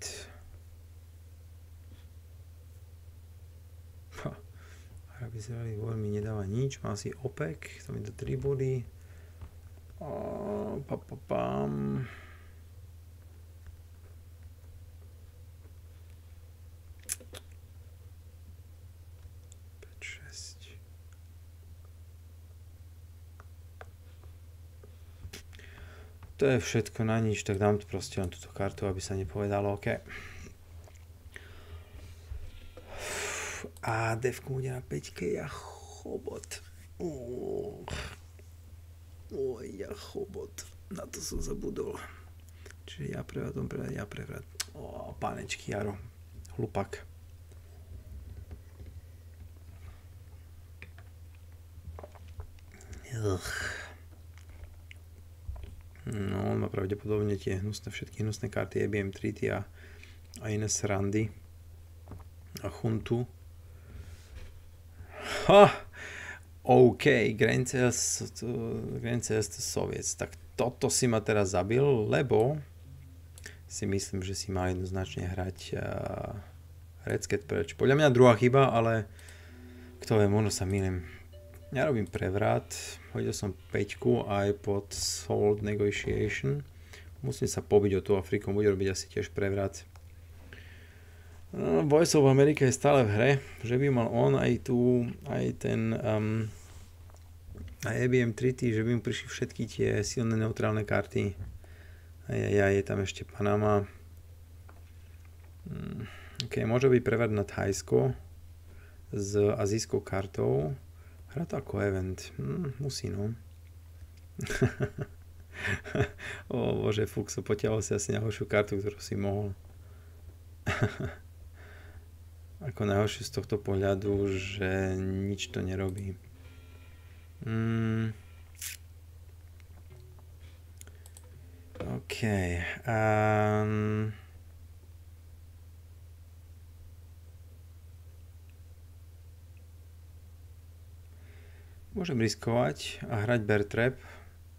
Hra vyzerali mi nedáva nič. Má si OPEC. To mi dá 3 body. Pam. 5, 6. To je všetko na nič, tak dám tu proste len túto kartu, aby sa nepovedalo, OK. A devku bude na 5, ja chobot. Ja chobot. Na to som zabudol. Čiže ja prevrat. Pánečky, Jaro. Hlupak. No, on má pravdepodobne tie všetky hnusné karty EBM Treaty a iné srandy a chuntu. OK, Grand Cest Soviets. Tak toto si ma teraz zabil, lebo si myslím, že si mal jednoznačne hrať Red Cat Perch. Podľa mňa druhá chyba, ale kto vie, možno sa mýlim. Ja robím prevrat, hodil som 5 aj pod Sold Negotiation. Musím sa pobiť o tú Afriku, bude robiť asi tiež prevrat. Voice of America je stále v hre, že by mal on aj tu, aj ten aj EBM Treaty, že by mu prišli všetky tie silné neutrálne karty. Je tam ešte Panama. OK, môže byť prevrat na Thajsko s azijskou kartou. Hrá to ako event. Musí, no. Bože, Fuxo, potiahol si asi najhoršiu kartu, ktorú si mohol. Ako najhoršiu z tohto pohľadu, že nič to nerobí. OK. Môžem riskovať a hrať bear trap,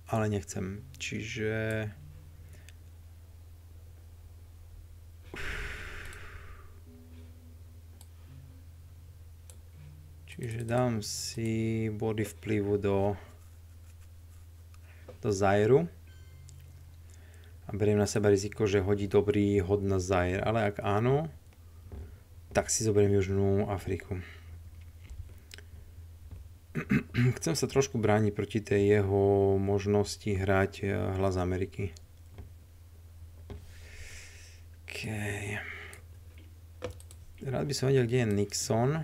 ale nechcem. Čiže dám si body vplyvu do Zairu a beriem na seba riziko, že hodí dobrý hod na Zaire, ale ak áno, tak si zoberiem Južnú Afriku. Chcem sa trošku brániť proti tej jeho možnosti hrať Hlas Ameriky. OK. Rád by som vedel, kde je Nixon.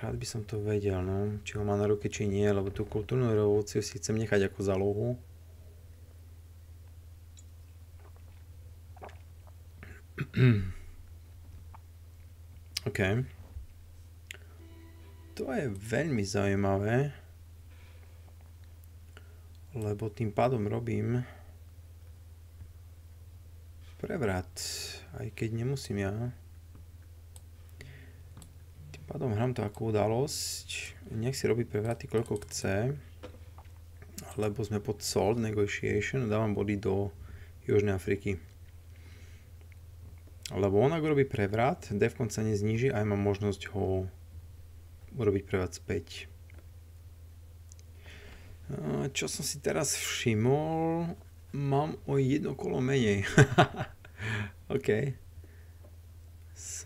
Rád by som to vedel, no. Či ho má na ruke, či nie, lebo tú kultúrnu revolúciu si chcem nechať ako zálohu. OK. To je veľmi zaujímavé, lebo tým pádom robím prevrat, aj keď nemusím ja. Tým pádom hrám to ako udalosť, nech si robí prevraty koľko chce, lebo sme pod sold negotiation a dávam body do Južnej Afriky. Lebo on ak robí prevrat, Defcon sa nezníži a ja mám možnosť ho urobiť prevrat späť. Čo som si teraz všimol, mám o jedno kolo menej. OK.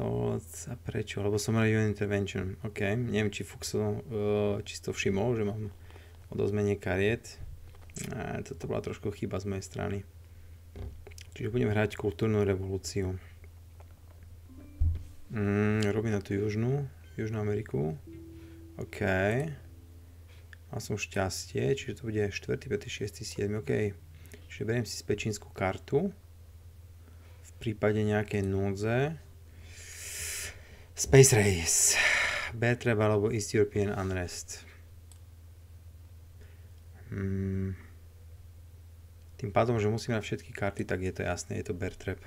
A prečo? Lebo som mal UN Intervention. OK. Neviem, či Fuxo či si to všimol, že mám o dosť menej kariet. Toto bola trošku chyba z mojej strany. Čiže budem hrať kultúrnu revolúciu. Robím na tú Južnú Ameriku. OK. Mal som šťastie, čiže to bude 4., 5., 6., 7. OK. Čiže beriem si spečínsku kartu. V prípade nejakej núdze. Space Race. Bear Trap alebo East European Unrest. Tým pádom, že musím mať všetky karty, tak je to jasné, je to Bear Trap.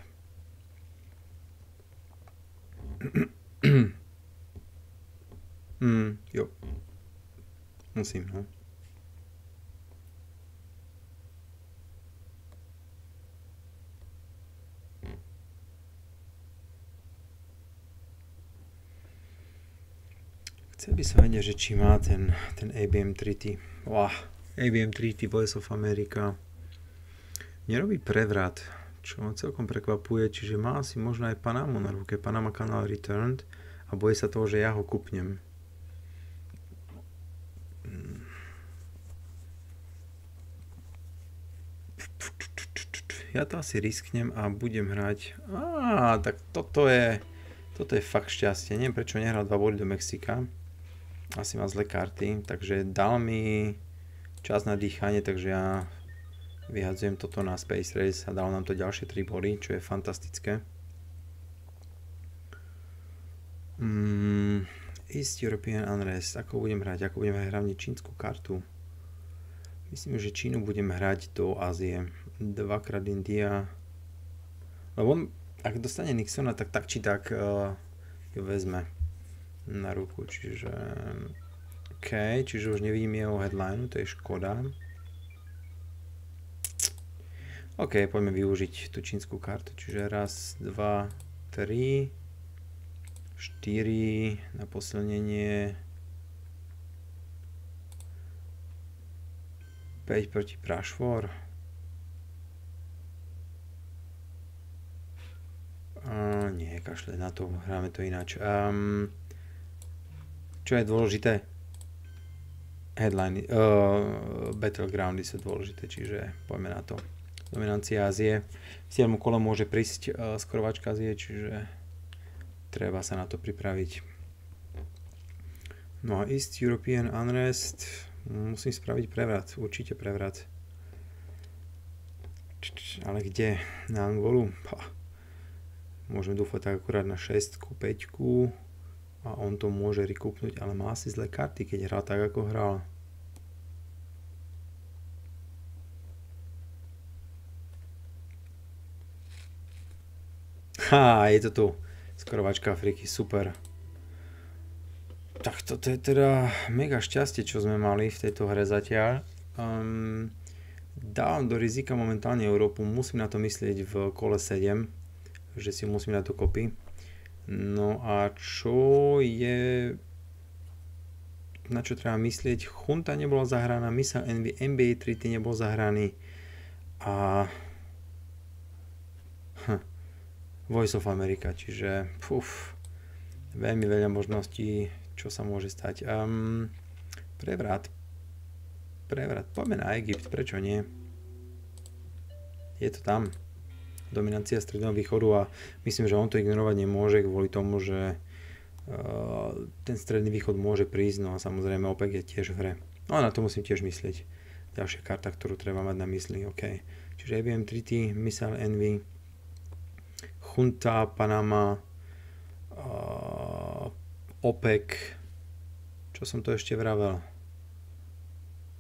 Jo. Musím, no. Chcel by som vedieť, že či má ten ABM Treaty. ABM Treaty, Voice of America. Nerobí prevrat, čo ma celkom prekvapuje, čiže má asi možno aj Panamu na ruke. Panama Canal Returned a bojí sa toho, že ja ho kúpnem. Ja to asi risknem a budem hrať. Tak toto je fakt šťastie. Neviem, prečo nehral 2 body do Mexika. Asi má zlé karty, takže dal mi čas na dýchanie, takže ja vyhadzujem toto na Space Race a dal nám to ďalšie 3 body, čo je fantastické. East European Unrest. Ako budem hrať? Ako budem hrať hlavne čínsku kartu? Myslím, že Čínu budem hrať do Ázie. 2-krát India. Lebo on, ak dostane Nixona, tak či tak ju vezme na ruku. Čiže OK, čiže už nevidím jeho headline, to je škoda. OK, poďme využiť tú čínsku kartu. Čiže 1, 2, 3, 4 na posilnenie. 5 proti Prašvor. Nie, kašle na to, hráme to ináč. Čo je dôležité? Headline, Battlegroundy sú dôležité, čiže poďme na to. Dominancia Ázie. V 7. kole môže prísť skorovačka Ázie, čiže treba sa na to pripraviť. No a East European Unrest, musím spraviť prevrat, určite prevrat. Ale kde? Na Angolu? Môžeme dúfať tak akurát na 6, 5 a on to môže rekúpnuť, ale má asi zlé karty, keď hral tak, ako hral. Je to tu. Skorovačka Afriky, super. Tak toto je teda mega šťastie, čo sme mali v tejto hre zatiaľ. Dávam do rizika momentálne Európu, musím na to myslieť v kole 7, že si musím dať dokopy. No a čo je... Na čo treba myslieť? Chunta nebola zahraná, Missile Envy, NBA Treaty nebol zahraný a... Voice of America, čiže veľmi veľa možností, čo sa môže stať. Prevrat. Poďme na Egypt, prečo nie? Je to tam. Dominancia Stredného východu a myslím, že on to ignorovať nemôže kvôli tomu, že ten Stredný východ môže prísť, no a samozrejme OPEC je tiež v hre. No na to musím tiež myslieť. Ďalšia karta, ktorú treba mať na mysli, OK. Čiže IBM Treaty, Missile Envy, Junta, Panama, OPEC, čo som to ešte vravel?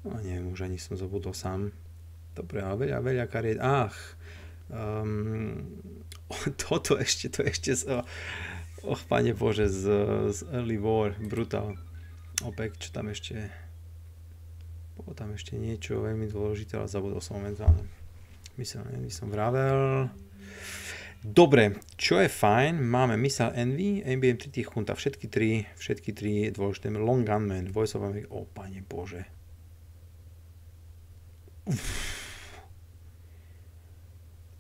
No neviem, už ani som zabudol sám. Dobre, ale veľa kariet. To ešte Pane Bože, z Early War, brutál. OPEC, čo tam ešte... Bolo tam ešte niečo veľmi dôležité, ale zabudol som momentálne. Missile Envy som vravel. Dobre, čo je fajn, máme Missile Envy, IBM Treaty, Junta, všetky tri dôležité. Long Gunman, Voice of America, Pane Bože.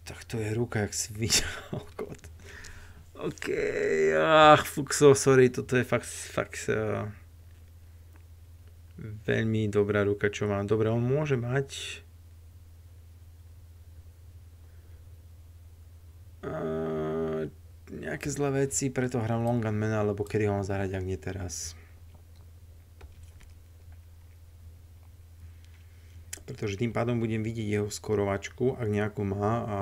Tak to je ruka jak svinia, OK, sorry, toto je fakt veľmi dobrá ruka, čo mám. Dobre, on môže mať nejaké zlé veci, preto hrám Long Gunmana, alebo kedy ho mám zahrať, ak nie teraz. Pretože tým pádom budem vidieť jeho skorovačku, ak nejakú má a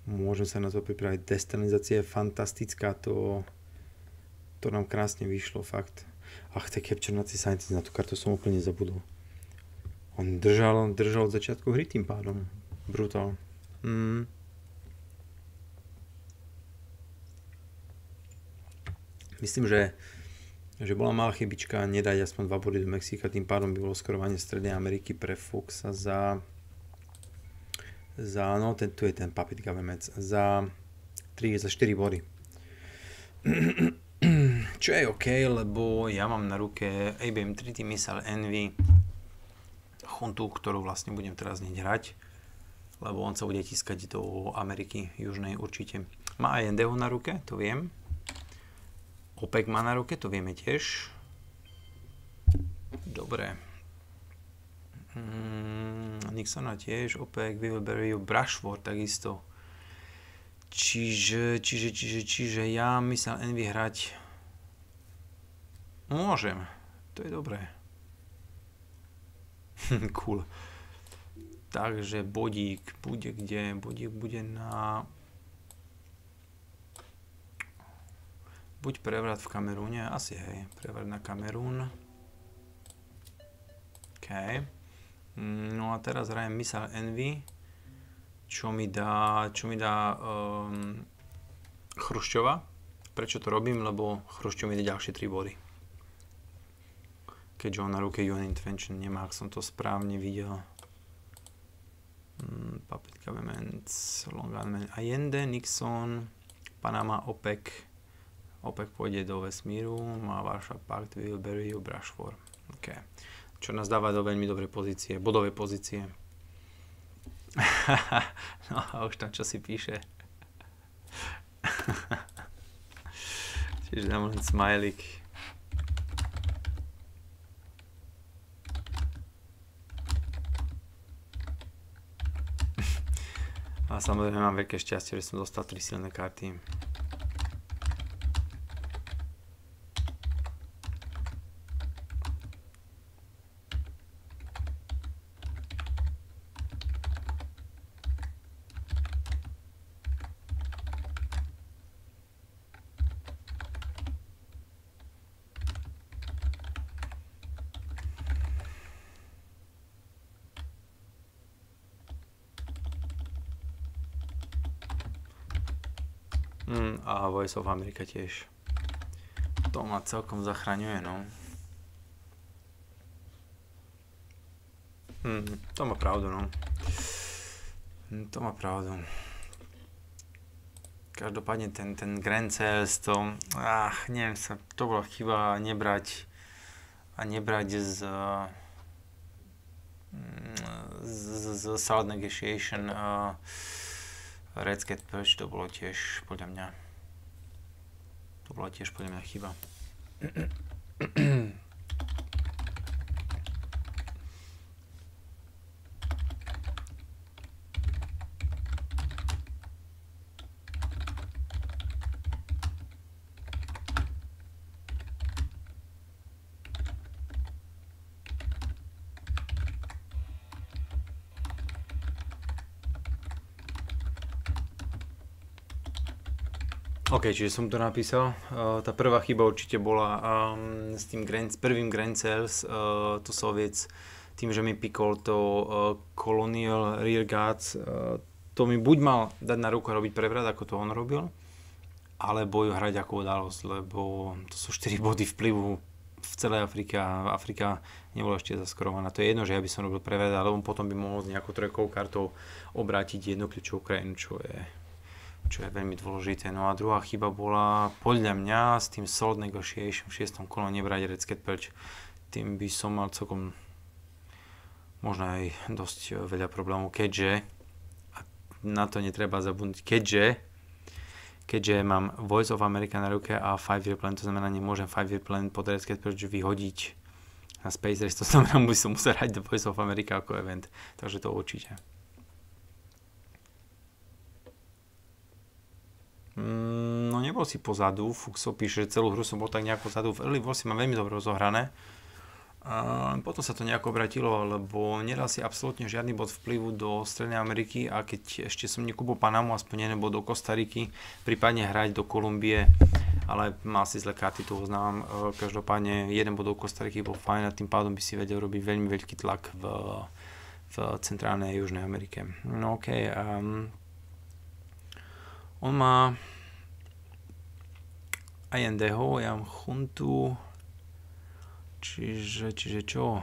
môžem sa na to pripraviť. Destabilizácia je fantastická, to nám krásne vyšlo, fakt. To je Capture Nazi Scientist, na tú kartu som úplne zabudol. On držal od začiatku hry tým pádom. Brutál. Myslím, že bola malá chybička nedať aspoň 2 body do Mexika, tým pádom by bolo skorovanie Strednej Ameriky pre Fuxa tu je ten Puppet Government, za 4 body. Čo je OK, lebo ja mám na ruke IBM Treaty, Missile Envy, Juntu, ktorú vlastne budem teraz hneď hrať, lebo on sa bude tiskať do Ameriky južnej určite. Má aj NDO na ruke, to viem. OPEC má na ruke, to vieme tiež. Dobre. Nixona tiež, OPEC, We Will Bury You, Brushford takisto. Čiže ja Missile Envy hrať môžem. To je dobré. Cool. Takže bodík bude kde? Bodík bude na... Buď prevrat v Kamerúne, asi hej, prevrat na Kamerún. OK. No a teraz hrajem Missile Envy, čo mi dá Chruščova. Prečo to robím? Lebo Chruščov mi dá ďalšie 3 body. Keďže on na ruke UN Intervention nemá, ak som to správne videl. Puppet Government, Long Gunman, Allende, Nixon, Panama, OPEC. OPEC pôjde do vesmíru, má Warsaw Pact, We Will Bury You, Brushford. OK. Čo nás dáva do veľmi dobrej pozície, bodovej pozície. No a už tam čo si píše. Čiže dám len smajlik. A samozrejme mám veľké šťastie, že som dostal 3 silné karty. A Voice of America tiež. To ma celkom zachraňuje, no. To má pravdu, no. To má pravdu. Každopádne ten Grand Sales, to, neviem sa, to bola chyba nebrať z Solid Negotiation Red Scat Perch, to bolo tiež podľa mňa chyba. OK, čiže som to napísal. Tá prvá chyba určite bola s tým prvým Grand Sales, to Soviets, tým, že mi pikol to Colonial Rear Guards, to mi buď mal dať na ruku a robiť prevrat, ako to on robil, alebo ju hrať ako udalosť, lebo to sú 4 body vplyvu v celej Afrike a Afrika nebola ešte zaskorovaná. To je jedno, že ja by som robil prevrat, ale on potom by mohol s nejakou trojkou kartou obrátiť jednu kľúčovú krajinu, čo je veľmi dôležité. No a druhá chyba bola podľa mňa s tým Solid Negotiation v 6. kole nebrať Red Scat Perch. Tým by som mal celkom možno aj dosť veľa problémov, keďže, a na to netreba zabudnúť, keďže mám Voice of America na ruke a 5-year plan, to znamená, nemôžem 5-year plan pod Red Scat Perch vyhodiť na Space Race, to znamená, musím hrať The Voice of America ako event, takže to určite. No nebol si pozadu, Fuxo píše, že celú hru som bol tak nejako pozadu, v early si mám veľmi dobre rozohrané. A potom sa to nejako obratilo, lebo nedal si absolútne žiadny bod vplyvu do Strednej Ameriky a keď ešte som nekúpil Panamu, aspoň jeden bod do Kostariky, prípadne hrať do Kolumbie, ale mal si zlé karty, to uznávam. Každopádne jeden bod do Kostariky bol fajn a tým pádom by si vedel robiť veľmi veľký tlak v Centrálnej a Južnej Amerike. No okej, on má INDho, ja mám Chuntu, čiže čo?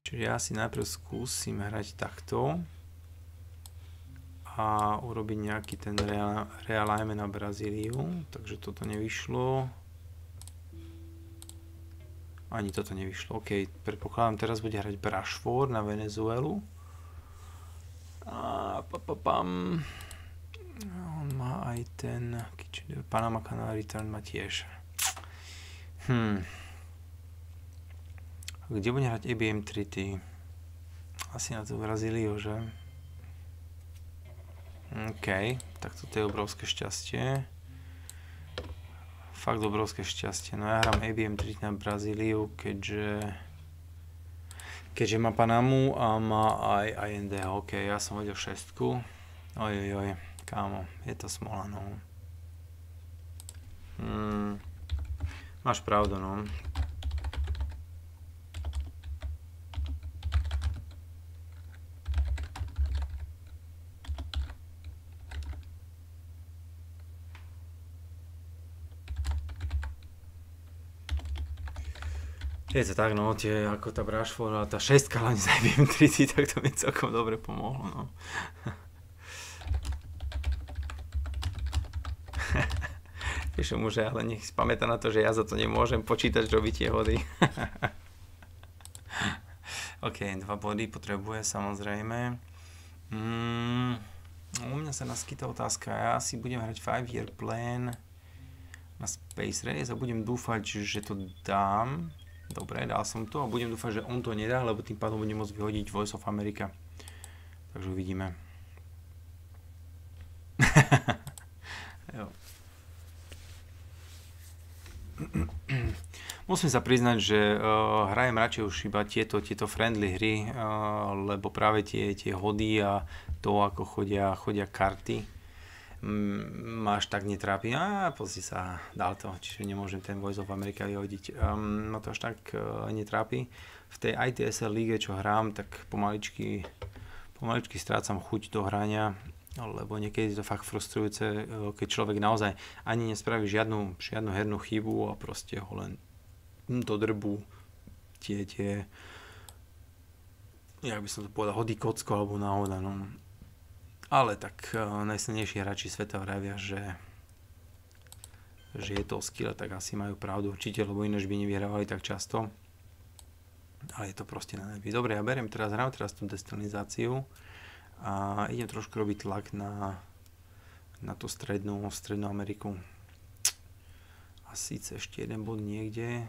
Čiže ja si najprv skúsim hrať takto a urobiť nejaký ten realignment na Brazíliu, takže toto nevyšlo. Ani toto nevyšlo, ok, predpokladám, teraz bude hrať Brashford na Venezuelu. A on má aj ten Panama Canal Return má tiež. Kde bude hrať ABM Treaty? Asi na tú Brazíliu, že? OK, tak toto je obrovské šťastie. Fakt obrovské šťastie. No ja hrám ABM Treaty na Brazíliu, keďže má Panamu a má aj IND. OK, ja som vedel 6. Ojojoj, kámo, je to smola, no. Máš pravdu, no. Je to tak, no, ako tá Brashford a tá 6 hlavne za IBM 30, tak to mi celkom dobre pomohlo, no. Píšu mu, že ale nech si pamätá na to, že ja za to nemôžem počítať, že robí tie hody. OK, 2 body potrebuje samozrejme. U mňa sa naskytá otázka, ja si budem hrať 5-year plan na Space Race a budem dúfať, že to dám. Dobre, dal som to a budem dúfať, že on to nedá, lebo tým pádom budem môcť vyhodiť Voice of America. Takže uvidíme. Jo. Musím sa priznať, že hrajem radšej už iba tieto friendly hry, lebo práve tie hody a to, ako chodia karty, ma až tak netrápi. Pozri sa, dal to, čiže nemôžem ten Voice of America vyhodiť. Ma to až tak netrápi. V tej ITSL líge, čo hrám, tak pomaličky strácam chuť do hrania lebo niekedy je to fakt frustrujúce, keď človek naozaj ani nespraví žiadnu hernú chybu a proste ho len dodrbú tie jak by som to povedal, hodí kocko alebo náhoda, no. Ale tak najsilnejší hráči sveta vravia, že je to o skille, tak asi majú pravdu určite, lebo ináč by nevyhrávali tak často. Ale je to proste na nervy. Dobre, ja hrám teraz tú destabilizáciu a idem trošku robiť tlak na tú strednú Ameriku. A síce ešte jeden bod niekde.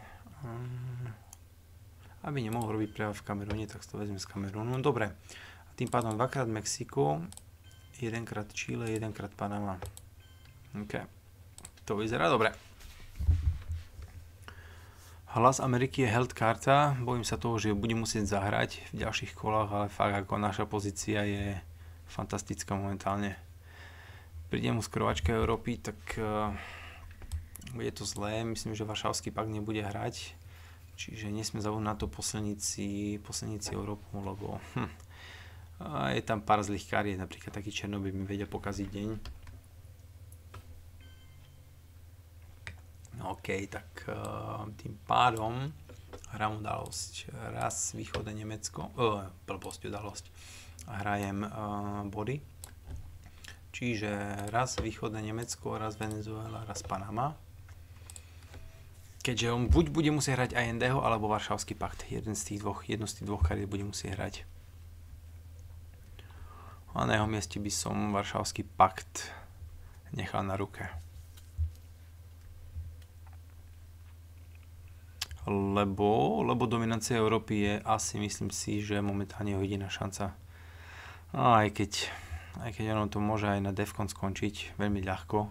Aby nemohol robiť prehľad v Kamerune, tak to vezmem z Kamerunu. Dobre, a tým pádom dvakrát Mexiko, jedenkrát Chile, jedenkrát Panama. OK, to vyzerá dobre. Hlas Ameriky je held karta, bojím sa toho, že budem musieť zahrať v ďalších kolách, ale fakt ako naša pozícia je fantastická momentálne. Príde mu skrovačka Európy, tak bude to zlé, myslím, že Varšavský pakt nebude hrať. Čiže nesme zabudnúť na to posilniť si Európu, lebo je tam pár zlých kariet, napríklad taký Černobyl mi vedia pokaziť deň. OK, tak tým pádom hrám udalosť raz východné Nemecko, udalosť a hrajem body. Čiže raz východné Nemecko, raz Venezuela, raz Panama. Keďže on buď bude musieť hrať AND-ho, alebo Varšavský pakt. Jednu z tých dvoch kariet bude musieť hrať. A na jeho mieste by som Varšavský pakt nechal na ruke. Lebo dominancia Európy je asi, myslím si, že momentálne jeho jediná šanca. Aj keď ono to môže aj na Defcon skončiť veľmi ľahko.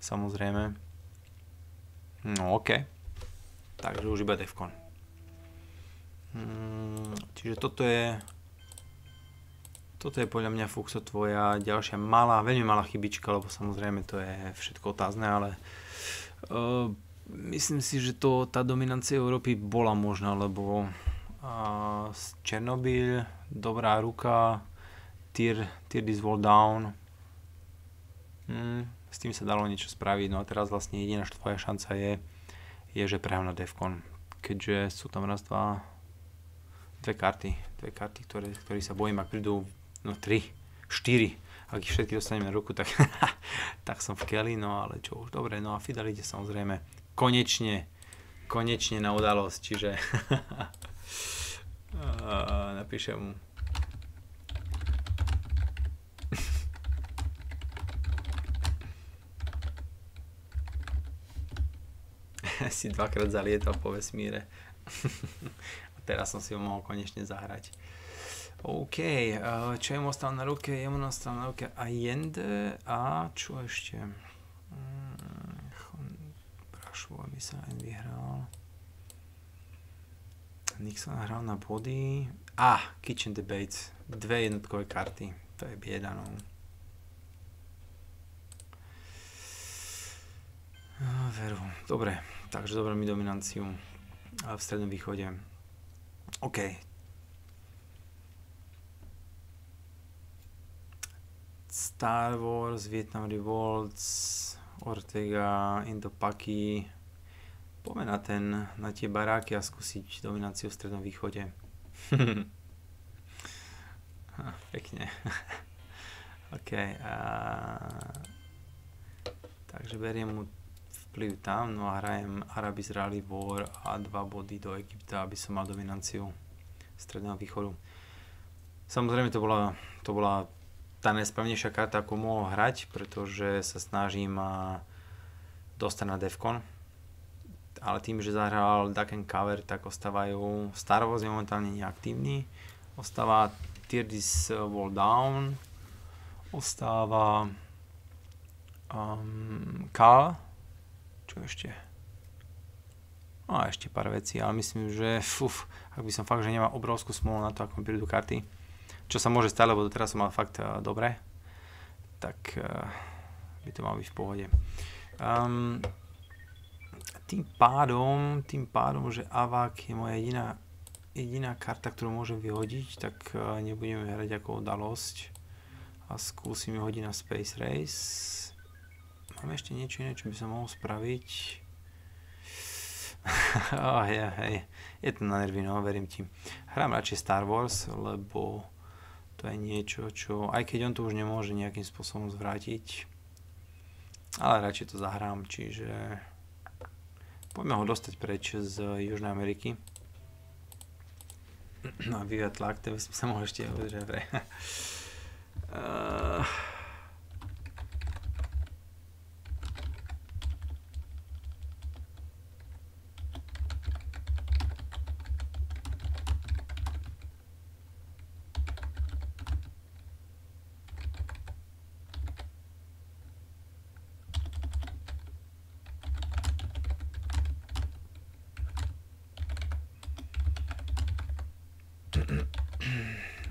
Samozrejme. No OK, takže už iba Defcon. Čiže toto je podľa mňa, Fuxo, tvoja ďalšia veľmi malá chybička, lebo samozrejme to je všetko otázne, ale myslím si, že tá dominancia Európy bola možná, lebo Černobyl, dobrá ruka, tier this wall down. S tým sa dalo niečo spraviť, no a teraz vlastne jediná tvoja šanca je, že prehrám na Defcon. Keďže sú tam dve karty, ktoré sa bojím, ak prídu, 3, 4, ak ich všetky dostanem na ruku, tak, tak som v keli, no ale čo už, dobre, no a Fidel ide samozrejme konečne na udalosť, čiže napíšem mu. Si dvakrát zalietal po vesmíre. A teraz som si ho mohol konečne zahrať. OK, čo jemu ostal na ruke? Jemu ostal na ruke Allende a čo ešte? Brašvo by sa aj vyhral. Nixon hral na body. Kitchen Debates. 2 jednotkové karty. To je bieda, no. Veru. Dobre, takže dobre mi dominanciu v strednom východe. OK. Star Wars, Vietnam Revolts, Ortega, Indo-Paki. Poďme na tie baráky a skúsiť dominanciu v strednom východe. Pekne. OK. Takže beriem mu vplyv tam, no a hrajem Arab-Izraeli War a 2 body do Egypta, aby som mal dominanciu stredného východu. Samozrejme to bola tá najsprávnejšia karta, ako mohol hrať, pretože sa snažím dostať na Defcon. Ale tým, že zahral Duck and Cover, tak ostávajú Star Wars je momentálne neaktívny. Ostáva Tear This Wall Down. Ostáva Kal. Čo ešte? Ešte pár vecí, ale myslím, že ak by som fakt, že nemá obrovskú smolu na to, ako mi prídu karty, čo sa môže stať, lebo doteraz som mal fakt dobre, tak by to malo byť v pohode. Tým pádom, že Avak je moja jediná karta, ktorú môžem vyhodiť, tak nebudeme hrať ako udalosť, a skúsim ju hodiť na Space Race. Mám ešte niečo iné, čo by som mohol spraviť. Hej, je to na nervy, no, verím ti. Hrám radšej Star Wars, lebo to je niečo, čo, aj keď on to už nemôže nejakým spôsobom zvrátiť, ale radšej to zahrám, čiže poďme ho dostať preč z Južnej Ameriky. No a vyvíjať tlak, to by som sa mohol ešte udržať pre.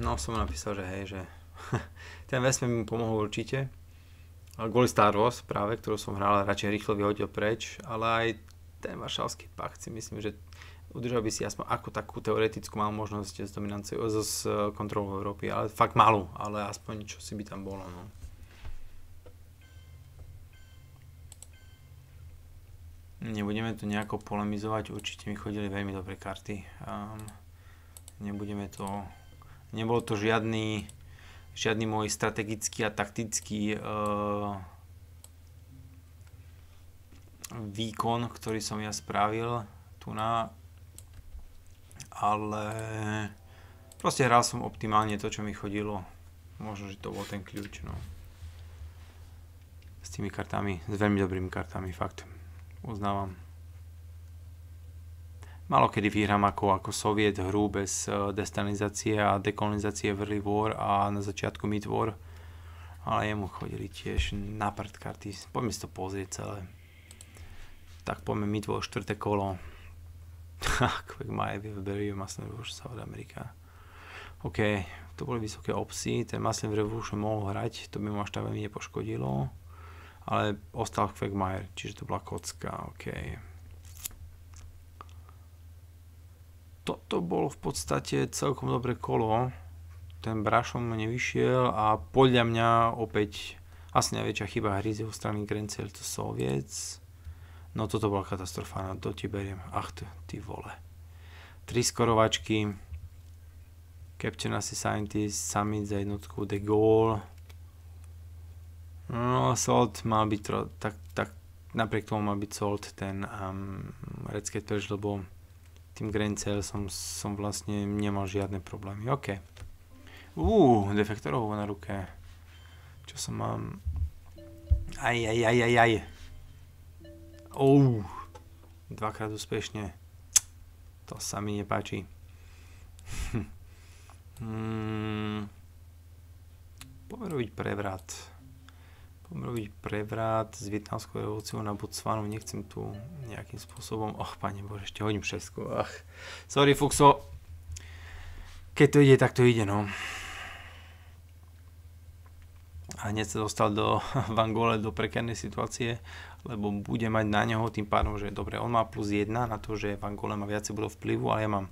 No, som napísal, že hej, že ten vesmír mi pomohol určite. Ale kvôli Star Wars práve, ktorú som hral, radšej rýchlo vyhodil preč, ale aj ten Varšavský pakt si myslím, že udržal by si aspoň ako takú teoretickú malú možnosť s dominanciou, s kontrolou Európy, ale fakt malú, ale aspoň čo si by tam bolo, no. Nebudeme tu nejako polemizovať, určite mi chodili veľmi dobré karty. Nebudeme to... Nebol to žiadny môj strategický a taktický výkon, ktorý som ja spravil tu na, ale proste hral som optimálne to, čo mi chodilo. Možno, že to bol ten kľúč, no. S tými kartami, s veľmi dobrými kartami, fakt. Uznávam. Malo kedy vyhrám ako Soviet hru bez destalinizácie a dekolonizácie v Early War a na začiatku Mid War. Ale jemu chodili tiež na prd karty. Poďme si to pozrieť celé. Tak poďme Mid War 4. kolo. Quagmire Rebellion, Muslim Revolution, South America. OK, to boli vysoké opsy. Ten Muslim Revolution mohol hrať, to by mu až tak veľmi nepoškodilo. Ale ostal Quagmire, čiže to bola kocka. OK. Toto bolo v podstate celkom dobré kolo. Ten Brašom nevyšiel a podľa mňa opäť asi najväčšia chyba hry z jeho strany Grenzel to Soviets. No toto bola katastrofa, to ti beriem. Ach ty vole. 3 skorovačky. Captain asi Scientist, Summit za jednotku, De Gaulle. No Sold mal byť tak napriek tomu mal byť Sold ten Red Scatters, lebo tým Grenzel som vlastne nemal žiadne problémy. OK. Defektorov na ruke. Čo som mám? Aj. Dvakrát úspešne. To sa mi nepáči. Poďme robiť prevrat. S vietnamskou revolúciou na Botswanu. Nechcem tu nejakým spôsobom... Pane Bože, ešte hodím 6. Sorry, Fuxo. Keď to ide, tak to ide, no. A hneď sa dostal v Angole do prekárnej situácie, lebo bude mať na neho tým pádom, že dobre, on má +1 na to, že v Angole má viacej bodov vplyvu, ale ja mám...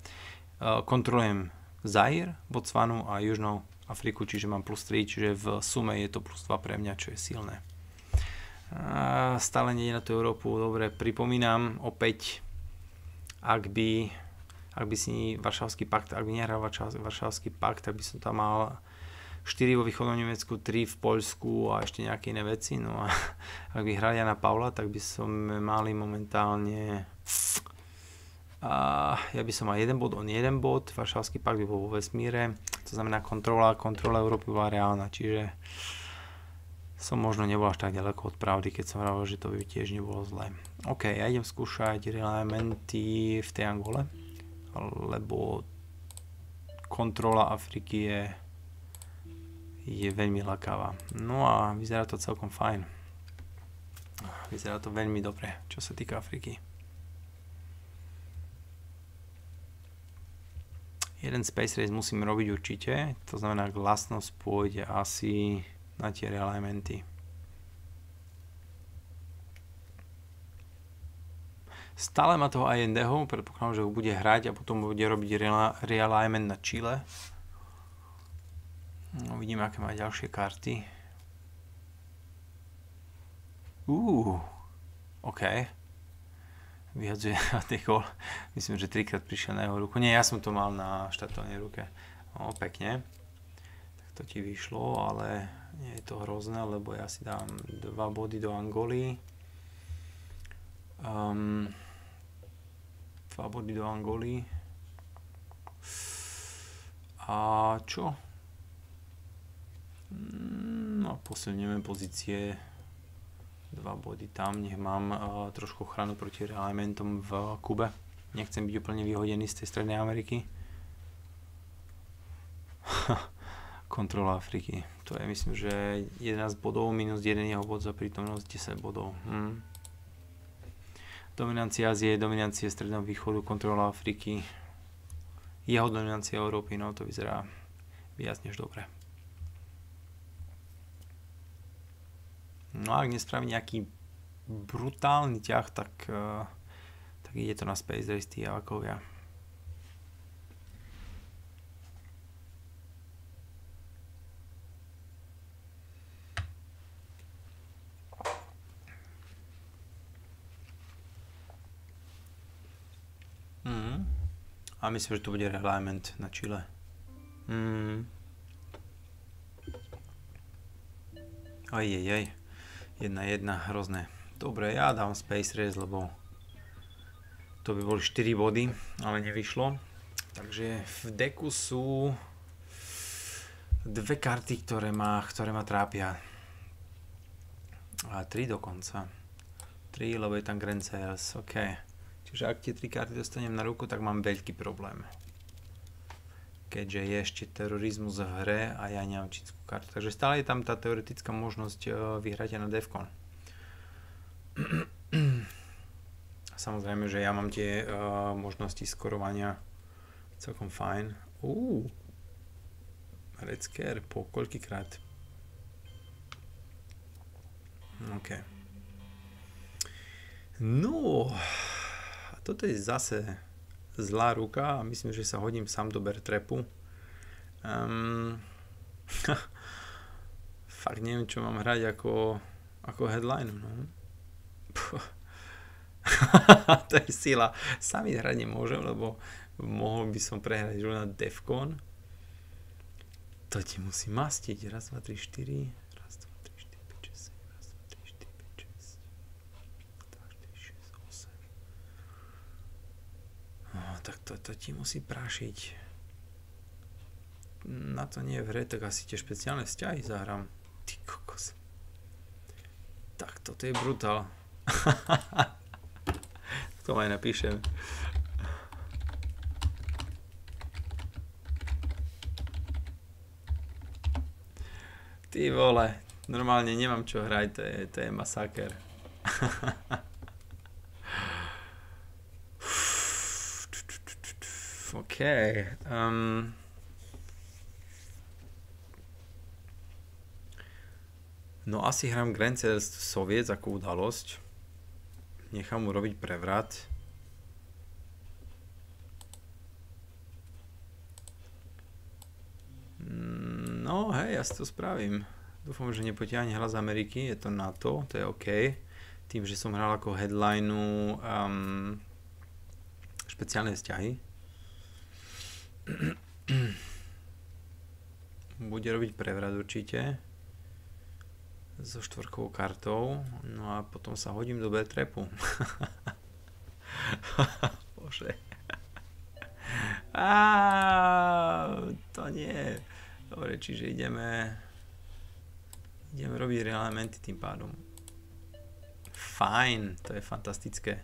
kontrolujem Zaire, Botswanu a Južnú Afriku, čiže mám +3, čiže v sume je to +2 pre mňa, čo je silné. Stále nie je na tú Európu, dobre, pripomínam opäť, ak by si Varšavský pakt, ak by nehral Varšavský pakt, tak by som tam mal 4 vo východnom Nemecku, 3 v Poľsku a ešte nejaké iné veci, no a ak by hral Jana Pavla, tak by som mali momentálne... ja by som mal 1 bod, on 1 bod, Varšavský pakt by bol vo vesmíre, to znamená kontrola Európy bola reálna, čiže som možno nebol až tak ďaleko od pravdy, keď som hovoril, že to by tiež nebolo zlé. OK, ja idem skúšať realimenty v tej Angole, lebo kontrola Afriky je veľmi lakavá. No a vyzerá to celkom fajn. Vyzerá to veľmi dobre, čo sa týka Afriky. Jeden Space Race musím robiť určite, to znamená glasnosť pôjde asi na tie realignmenty. Stále má toho AND-ho, predpokladám, že ho bude hrať a potom bude robiť realignment na Chile. No, vidím, aké má ďalšie karty. OK. Vyhadzuje de Gaulle. Myslím, že 3-krát prišiel na jeho ruku. Nie, ja som to mal na štartovnej ruke. Pekne. Tak to ti vyšlo, ale nie je to hrozné, lebo ja si dám 2 body do Angoly. 2 body do Angoly. A čo? No, posilňujeme pozície. 2 body tam, nech mám trošku ochranu proti realimentom v Kube. Nechcem byť úplne vyhodený z tej Strednej Ameriky. Kontrola Afriky. To je, myslím, že 11 bodov minus 1 jeho bod za prítomnosť 10 bodov. Dominancia Ázie, dominancia Stredného východu, kontrola Afriky. Jeho dominancia Európy, no to vyzerá viac než dobre. No a ak nespraví nejaký brutálny ťah, tak ide to na Space Race tí javakovia. A myslím, že to bude realignment na Chile. 1-1, hrozné. Dobre, ja dám Space Race, lebo to by boli 4 body, ale nevyšlo. Takže v deku sú 2 karty, ktoré ma trápia. A 3 dokonca. 3, lebo je tam Grand Sales, OK. Čiže ak tie 3 karty dostanem na ruku, tak mám veľký problém. Keďže je ešte terorizmus v hre a ja nemám čínsku kartu. Takže stále je tam tá teoretická možnosť vyhrať aj na Defcon. Samozrejme, že ja mám tie možnosti skorovania celkom fajn. Red Scare po koľkýkrát. OK. No, toto je zase zlá ruka a myslím, že sa hodím sám do bear trapu. Fakt neviem, čo mám hrať ako headline. No. To je sila. Sami hrať nemôžem, lebo mohol by som prehrať na Defcon. To ti musí mastiť. 1, 2, 3, 4. 1, 2, 3, 4, 5, 6, 7. 1, 2, 3, 4, 5, 6. 2, 4, 5, 6, 8. Tak to ti musí prašiť. Na to nie je v hre, tak asi tie špeciálne vzťahy zahrám. Ty kokos. Tak toto je brutál. To aj napíšem. Ty vole, normálne nemám čo hrať, to je masaker. OK. No asi hrám Grand Sales Soviets ako udalosť. Nechám mu robiť prevrat. No hej, ja si to spravím. Dúfam, že nepotiahne hlas Ameriky, je to NATO, to je OK. Tým, že som hral ako headlineu špeciálne vzťahy. Bude robiť prevrat určite. So 4 kartou. No a potom sa hodím do B-trapu. Bože. To nie. Dobre, čiže ideme robiť realimenty tým pádom. Fajn, to je fantastické.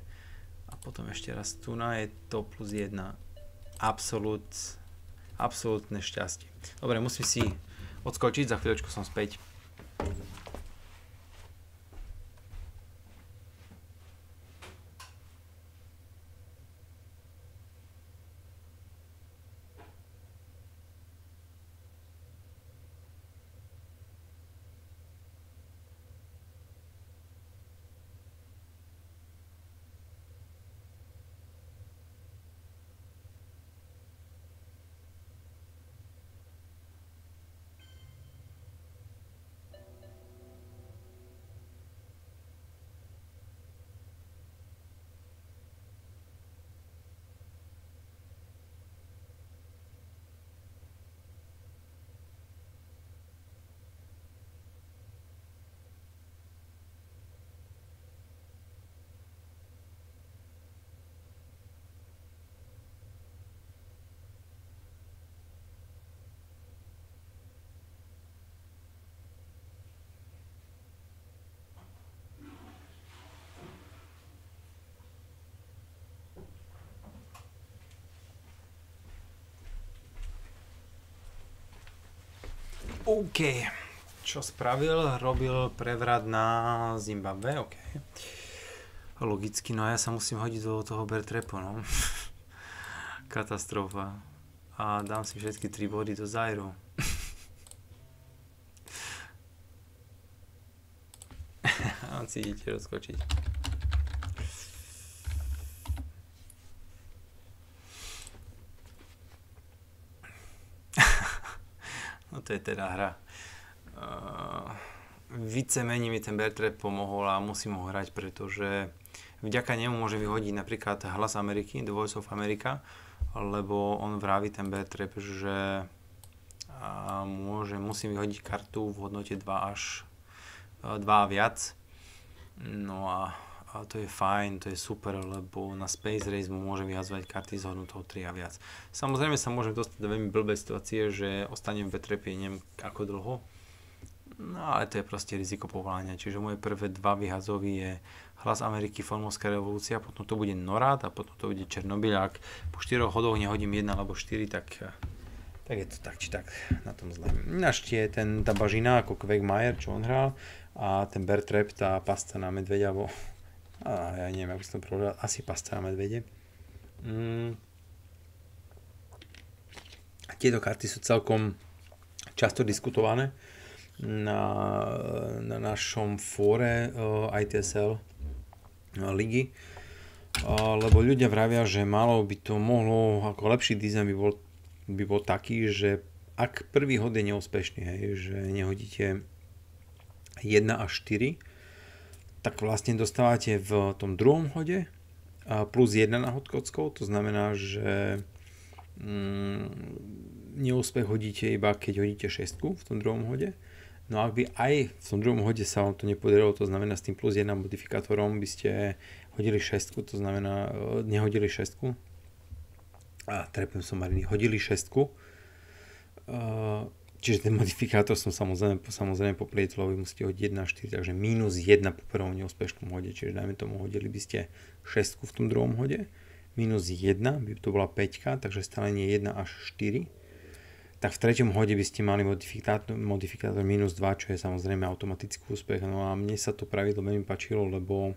A potom ešte raz tuna je to plus 1. Absolútne šťastie. Dobre, musím si odskočiť, za chvíľočku som späť. OK. Čo spravil? Robil prevrat na Zimbabwe, OK. Logicky, no a ja sa musím hodiť do toho bear trapu, no. Katastrofa. A dám si všetky 3 body do Zairu. A si idete rozskočiť. No to je teda hra. Vícemenej mi ten bear trap pomohol a musím ho hrať, pretože vďaka nemu môže vyhodiť napríklad Hlas Ameriky, The Voice of America, lebo on vraví ten bear trap, že musím vyhodiť kartu v hodnote 2 až 2 a viac. No a to je fajn, to je super, lebo na Space Race mu môže vyhazovať karty z hodnotou 3 a viac. Samozrejme sa môžem dostať do veľmi blbej situácie, že ostanem v bear trape neviem ako dlho. No ale to je proste riziko povolania, čiže moje prvé 2 vyhazovy je Hlas Ameriky, Filmovská revolúcia, potom to bude NORAD a potom to bude Černobyľ. Ak po 4 hodoch nehodím 1 alebo 4, tak je to tak či tak na tom zle. Naštie tá bažina ako Quagmire, čo on hral, a ten bear trap, tá pasca na medveďa, alebo ja neviem, ako som to povedal, asi pasca na medvede. Tieto karty sú celkom často diskutované na našom fóre ITSL ligy, lebo ľudia vravia, že mohlo ako lepší dizajn by bol taký, že ak prvý hod je neúspešný, hej, že nehodíte 1 až 4, tak vlastne dostávate v tom druhom hode plus 1 na hod kockou, to znamená, že neúspech hodíte iba keď hodíte 6 v tom druhom hode. No ak by aj v tom druhom hode sa vám to nepodarilo, to znamená s tým plus 1 modifikátorom by ste hodili 6, to znamená nehodili 6. Hodili 6. Čiže ten modifikátor som samozrejme poplietol, vy musíte hodiť 1 až 4, takže minus 1 po prvom neúspešnom hode, čiže dajme tomu hodili by ste 6 v tom druhom hode, minus 1 by to bola 5, takže stále nie 1 až 4. Tak v treťom hode by ste mali modifikátor minus 2, čo je samozrejme automatický úspech. No a mne sa to pravidlo veľmi páčilo, lebo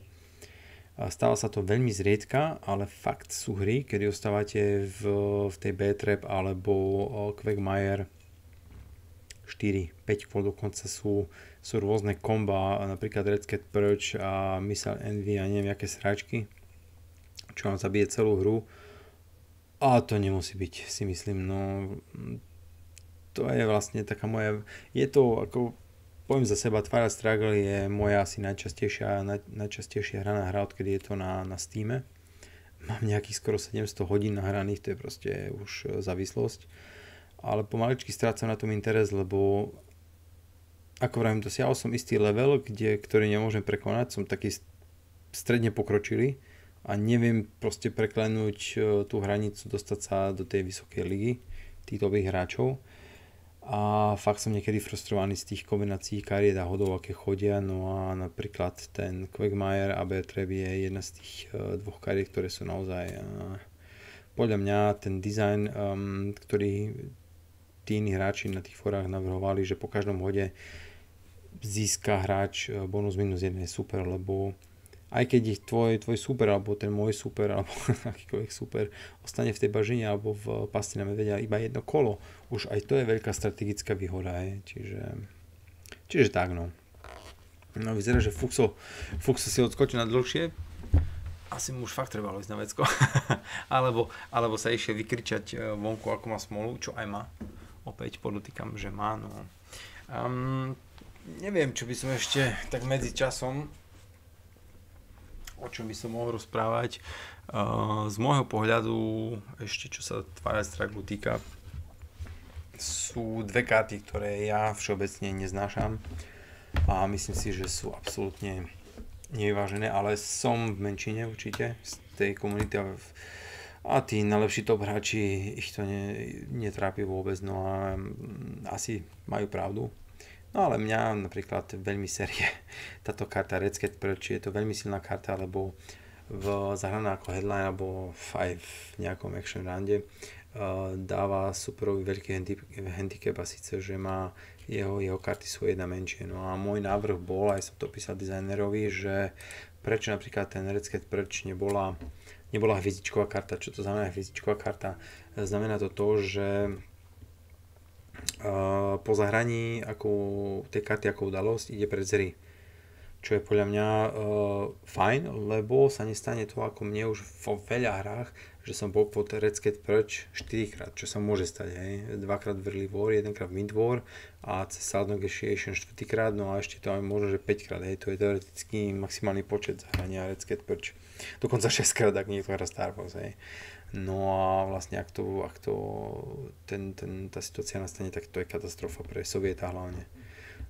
stáva sa to veľmi zriedka, ale fakt sú hry, kedy ostávate v tej B-Trap alebo Quagmire 4, 5 dokonca sú rôzne komba, napríklad Red Cat Perch a Missile Envy a neviem aké sráčky, čo vám zabije celú hru. A to nemusí byť, si myslím, no to je vlastne taká moja, je to ako, poviem za seba, Twilight Struggle je moja asi najčastejšia hraná hra, odkedy je to na Steame. Mám nejakých skoro 700 hodín nahraných, to je proste už závislosť. Ale pomaličky strácam na tom interes, lebo ako vravím, dosiahol som istý level, ktorý nemôžem prekonať, som taký stredne pokročilý a neviem proste preklenúť tú hranicu, dostať sa do tej vysokej ligy titulových hráčov. A fakt som niekedy frustrovaný z tých kombinácií kariet a hodov, aké chodia. No a napríklad ten Quagmire a Bear-Trap je jedna z tých dvoch kariet, ktoré sú naozaj podľa mňa ten dizajn, ktorý tí iní hráči na tých forách navrhovali, že po každom hode získa hráč bonus minus 1 je super, lebo aj keď ich tvoj super, alebo ten môj super, alebo akýkoľvek super ostane v tej bažine alebo v pasti na medvedia iba jedno kolo, už aj to je veľká strategická výhoda, čiže tak no. No vyzerá, že Fuxo si odskočil na dlhšie, asi mu už fakt trebalo ísť na vecko, alebo sa ešte vykričať vonku, ako má smolu, čo aj má, opäť podotýkam, že má, no. Neviem, čo by som ešte tak medzi časom, o čom by som mohol rozprávať. Z môjho pohľadu, ešte čo sa Twilight Struggle týka, sú dve karty, ktoré ja všeobecne neznášam a myslím si, že sú absolútne nevyvážené, ale som v menšine určite z tej komunity a tí najlepší top hráči ich to netrápi vôbec, no a asi majú pravdu. No ale mňa napríklad veľmi série táto karta Red Cat Perch, je to veľmi silná karta, lebo zahraná ako headline alebo aj v nejakom action runde dáva superový veľký handicap a síce, že má jeho karty sú jedna menšie. No a môj návrh bol, aj som to písal dizajnerovi, že prečo napríklad ten Red Scat Perch nebola hviezdičková karta. Čo to znamená hviezdičková karta? Znamená to to, že po zahraní tej karty ako udalosť ide pred zry. Čo je podľa mňa fajn, lebo sa nestane to ako mne už vo veľa hrách, že som bol pod Red Scat Perch 4 krát, čo sa môže stať, hej. 2-krát v Early War, 1-krát v Mid War a cez Salt Negotiation 4 krát, no a ešte to aj možno, že 5 krát, hej. To je teoreticky maximálny počet zahrania Red Scat Perch. Dokonca 6 krát, ak niekto hrá Star Wars, hej. No a vlastne ak tá situácia nastane, tak to je katastrofa pre Sovieta hlavne.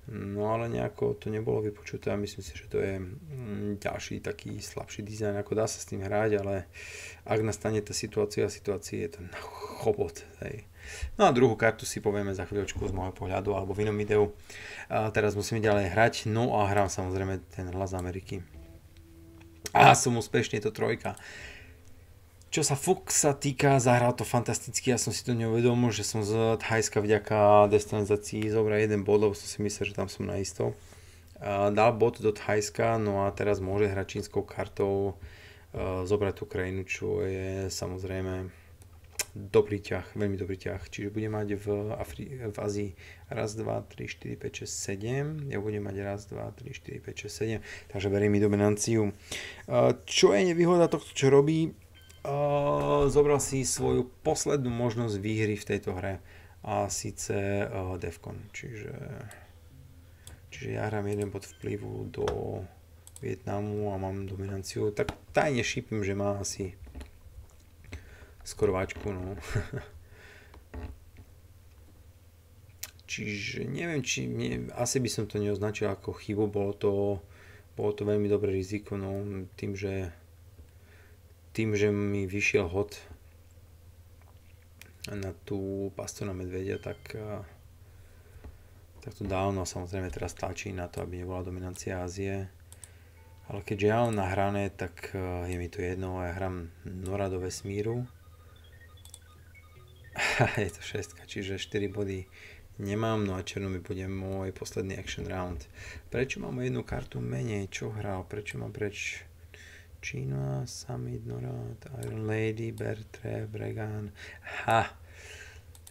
No ale nejako to nebolo vypočuté a myslím si, že to je ďalší taký slabší dizajn, ako dá sa s tým hrať, ale ak nastane tá situácia je to na chobot. Hej. No a druhú kartu si povieme za chvíľočku z môjho pohľadu alebo v inom videu. A teraz musíme ďalej hrať, no a hrám samozrejme ten Hlas Ameriky. A som úspešný, je to trojka. Čo sa Fuxa týka, zahral to fantasticky, ja som si to neuvedomil, že som z Thajska vďaka destabilizácii zobral 1 bod, lebo som si myslel, že tam som naisto. Dal bod do Thajska, no a teraz môže hrať čínskou kartou zobrať tú krajinu, čo je samozrejme dobrý ťah, veľmi dobrý ťah. Čiže bude mať v Ázii 1, 2, 3, 4, 5, 6, 7. Ja budem mať 1, 2, 3, 4, 5, 6, 7. Takže berie mi dominanciu. Čo je nevýhoda tohto, čo robí? Zobral si svoju poslednú možnosť výhry v tejto hre a síce Defcon, čiže ja hrám jeden bod vplyvu do Vietnamu a mám dominanciu, tak tajne šípim, že má asi skorovačku, no. Čiže neviem, asi by som to neoznačil ako chybu, bolo to veľmi dobré riziko, no, tým, že mi vyšiel hod na tú pastu na medvedia, tak to dávno samozrejme teraz stačí na to, aby nebola dominancia Ázie. Ale keďže ja mám nahrané, tak je mi to jedno, ja hrám Nora do vesmíru. Je to 6, čiže 4 body nemám, no a černo mi bude môj posledný action round. Prečo mám jednu kartu menej? Čo hral? Prečo mám preč? Čína, Summit, Norad, Iron Lady, Bertre, Bregan.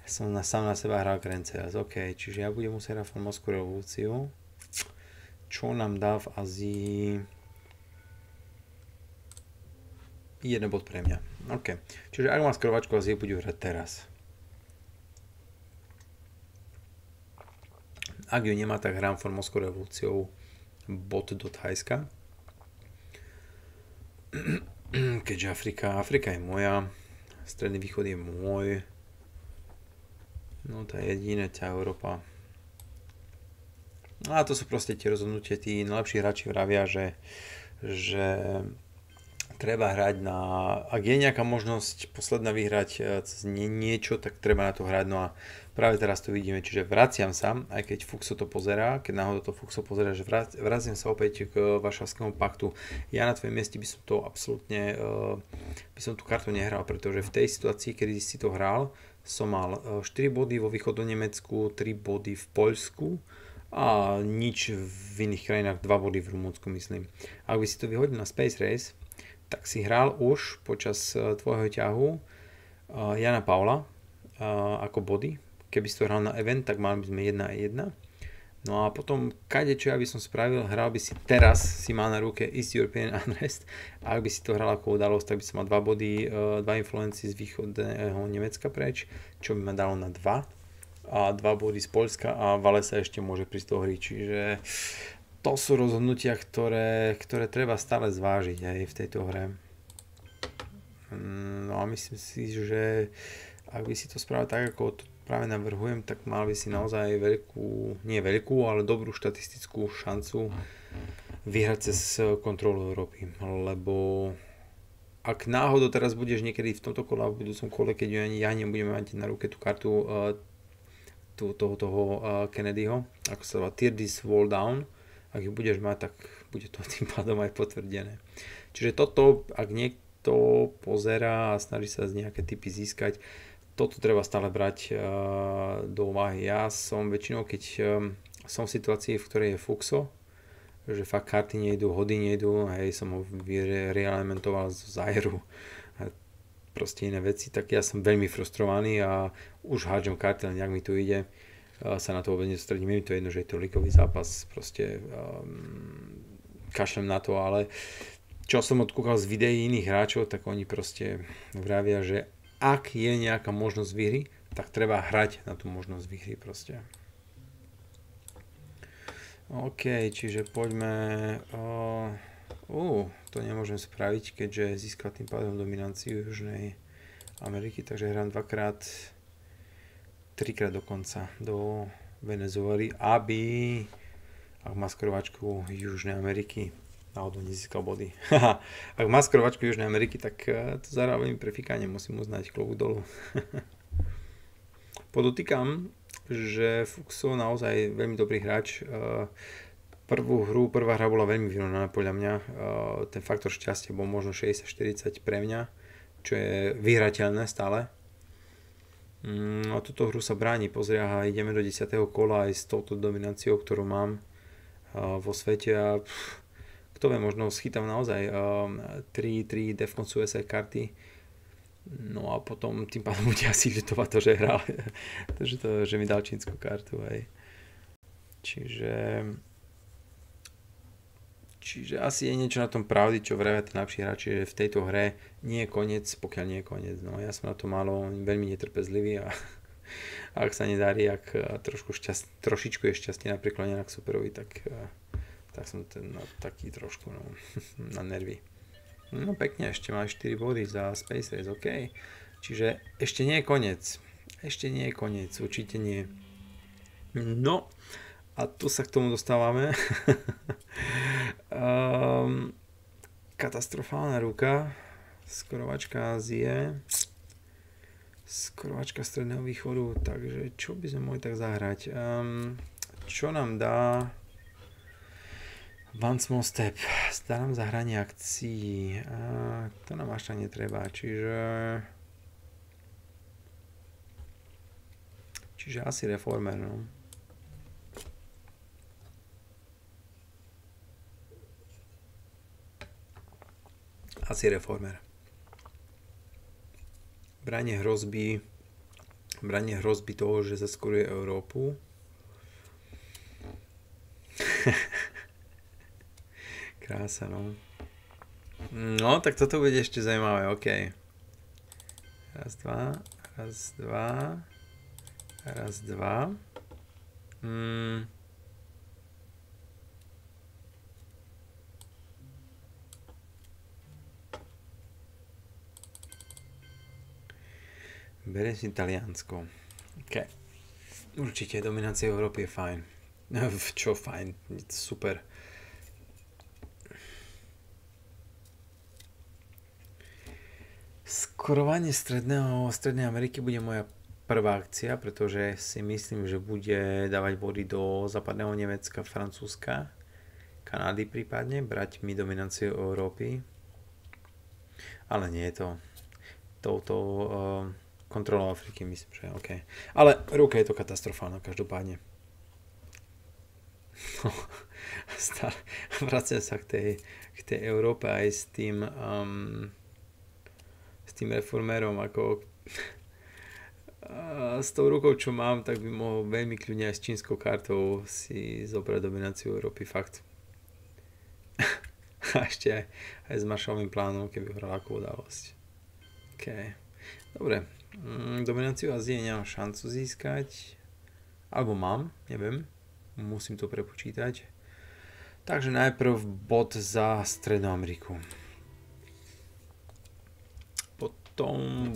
Som sám na seba hral Grenceas. OK, čiže ja budem musieť hrať Formosku revolúciu. Čo nám dá v Ázii? 1 bod pre mňa. OK, čiže ak mám skrovačku Ázie, budem hrať teraz. Ak ju nemá, tak hrám Formosku revolúciou bod do Thajska. Keďže Afrika je moja, Stredný východ je môj, no tá jediná Európa. A to sú proste tie rozhodnutia, tí najlepší hráči vravia, že treba hrať ak je nejaká možnosť posledná vyhrať cez niečo, tak treba na to hrať, no a práve teraz to vidíme, čiže vraciam sa, aj keď Fuxo to pozerá, keď náhodou to Fuxo pozerá, že vraciam sa opäť k Varšavskému paktu. Ja na tvojom mieste by som to absolútne, by som tú kartu nehral, pretože v tej situácii, kedy si to hral, som mal 4 body vo východnom Nemecku, 3 body v Poľsku a nič v iných krajinách, 2 body v Rumunsku, myslím. Ak by si to vyhodil na Space Race, tak si hral už počas tvojho ťahu Jana Paula ako body. Keby si to hral na event, tak mali by sme 1-1. No a potom, čo ja by som spravil, hral by si teraz, si mal na ruke East European Unrest. A ak by si to hral ako udalosť, tak by som mal 2 body, 2 influencie z východného Nemecka preč, čo by ma dalo na 2. A 2 body z Poľska a Vale sa ešte môže prísť do hry. Čiže to sú rozhodnutia, ktoré treba stále zvážiť aj v tejto hre. No a myslím si, že ak by si to spravil tak, ako to práve navrhujem, tak mal by si naozaj nie veľkú, ale dobrú štatistickú šancu vyhrať cez kontrolu Európy. Lebo ak náhodou teraz budeš niekedy v tomto kole a v budúcom kole, keď ja nebudem mať na ruke tú kartu toho Kennedyho, ako sa volá Tirdes Wall Down, ak ju budeš mať, tak bude to tým pádom aj potvrdené. Čiže toto, ak niekto pozerá a snaží sa z nejaké typy získať, toto treba stále brať do úvahy. Ja som väčšinou, keď som v situácii, v ktorej je Fuxo, že fakt karty nejdú, hody nejdú, hej, som ho realimentoval z Zairu a proste iné veci, tak ja som veľmi frustrovaný a už hádžem karty, len nejak mi tu ide, sa na to vôbec nesústredím, je mi to jedno, že je to ligový zápas, proste kašlem na to, ale čo som odkúkal z videí iných hráčov, tak oni proste vravia, že ak je nejaká možnosť výhry, tak treba hrať na tú možnosť výhry proste. OK, čiže poďme... to nemôžem spraviť, keďže získal tým pádom dominanciu Južnej Ameriky, takže hrám dvakrát, trikrát dokonca do Venezuely, aby ak má skorovačku Južnej Ameriky, náhodou nezískal body. Ak má skorovačku Južnej Ameriky, tak to zarába veľmi prefikanie, musím uznať, klobúk dolu. Podotýkam, že Fuxo naozaj veľmi dobrý hráč. Prvá hra bola veľmi vyrovnaná podľa mňa. Ten faktor šťastia bol možno 60-40 pre mňa, čo je vyhrateľné stále. A túto hru sa bráni, pozria, ideme do 10. kola aj s touto dominanciou, ktorú mám vo svete a kto vie, možno schytám naozaj 3 Defcon Suicide karty. No a potom tým pádom bude asi ľutovať to, že hral, že mi dal čínsku kartu, hej. Čiže asi je niečo na tom pravdy, čo vravia tí lepší hráči, že v tejto hre nie je koniec, pokiaľ nie je koniec. No ja som na to málo veľmi netrpezlivý a ak sa nedarí, ak trošičku je šťastie napriklonеná k superovi, tak som taký trošku na nervy. No pekne, ešte máš 4 body za Space Race, OK. Čiže ešte nie je koniec. Ešte nie je koniec, určite nie. No, a tu sa k tomu dostávame. Katastrofálna ruka. Skorovačka Ázie. Skorovačka Stredného východu. Takže čo by sme mohli tak zahrať? Čo nám dá... One Small Step, starám zahranie akcií, to nám až tak netreba, čiže asi Reformer, no. Asi Reformer. Branie hrozby toho, že zaskoruje Európu. Krása, no. No, tak toto bude ešte zaujímavé, OK. Raz, dva. Beriem si Taliansko. OK. Určite, dominancia Európy je fajn. Čo fajn? Super. Skorovanie Strednej Ameriky bude moja prvá akcia, pretože si myslím, že bude dávať body do západného Nemecka, Francúzska, Kanady prípadne, brať mi dominanciu Európy. Ale nie je to touto kontrolou Afriky, myslím, že OK. Ale ruka je to katastrofálna, každopádne. No, vraciam sa k tej Európe aj s tým reformérom, ako s tou rukou, čo mám, tak by mohol veľmi kľudne aj s čínskou kartou si zobrať dominanciu Európy, fakt. A ešte aj s Marshallovým plánom, keby hral akú udalosť. OK. Dobre. Dominanciu Ázie nemám šancu získať. Alebo mám, neviem. Musím to prepočítať. Takže najprv bod za Strednú Ameriku. Potom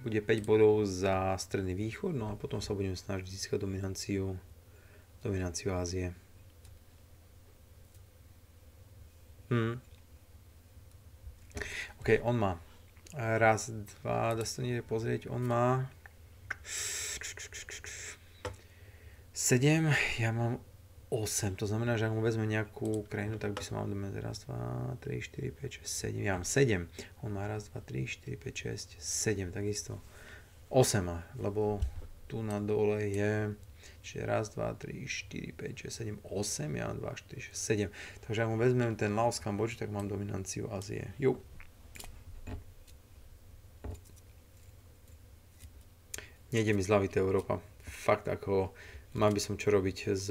bude 5 bodov za Stredný východ, no a potom sa budem snažiť získať dominanciu Ázie. OK, on má raz, dva, dá sa to niekde pozrieť, on má 7, ja mám 8, to znamená, že ak mu vezme nejakú krajinu, tak by som mal dať raz, 2, 3, 4, 5, 6, 7, ja mám 7, on má raz, 2, 3, 4, 5, 6, 7, takisto 8 má, lebo tu na dole je, čiže raz, 2, 3, 4, 5, 6, 7, 8, ja mám 2, 4, 6, 7, takže ak mu vezmem ten Laos, Kambodžu, tak mám dominanciu Ázie. Jo. Nejde mi zľaviť Európa. Fakt ako, mal by som čo robiť s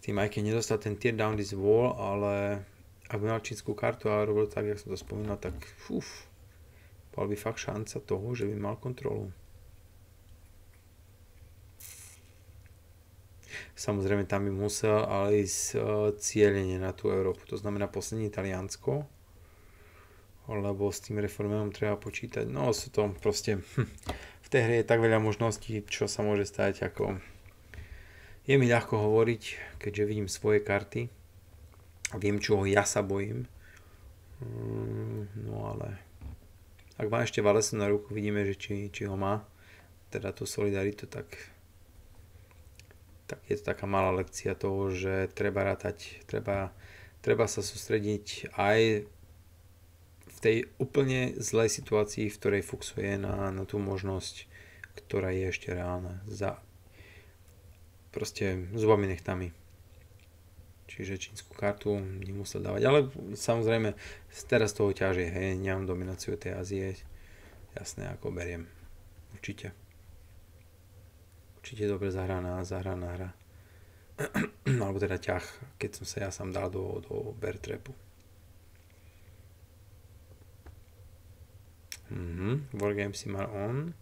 tým, aj keď nedostal ten tear down this wall, ale ak by mal čínsku kartu a robil tak, jak som to spomínal, tak bola by fakt šanca toho, že by mal kontrolu. Samozrejme tam by musel ale ísť cieľene na tú Európu, to znamená poslední Taliansko, lebo s tým reformom treba počítať. No sú to proste, v tej hre je tak veľa možností, čo sa môže stať, ako je mi ľahko hovoriť, keďže vidím svoje karty a viem, čoho ja sa bojím. No ale ak má ešte Valesu na ruku, vidíme, že či ho má, teda tú solidaritu, tak je to taká malá lekcia toho, že treba rátať, treba sa sústrediť aj v tej úplne zlej situácii, v ktorej fuxuje na tú možnosť, ktorá je ešte reálna. Za proste zubami nechtami. Čiže čínsku kartu nemusel dávať. Ale samozrejme, teraz toho ťažie, hej, nemám dominanciu tej Ázie. Jasné, ako beriem. Určite. Určite dobre zahraná hra. Alebo teda ťah, keď som sa ja sám dal do bear trapu. Wargame si mal on.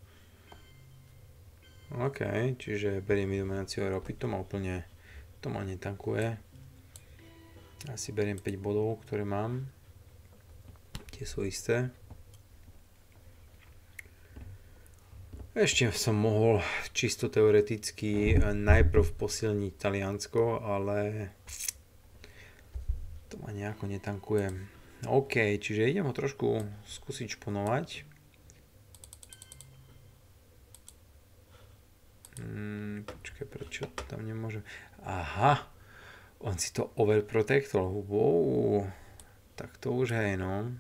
OK, čiže beriem dominanciu Európy, to ma netankuje. Asi beriem 5 bodov, ktoré mám. Tie sú isté. Ešte som mohol čisto teoreticky najprv posilniť Taliansko, ale to ma nejako netankuje. OK, čiže idem ho trošku skúsiť šponovať. Počkaj, prečo tam nemôžem? Aha, on si to overprotectol. Wow, tak to už hej, no.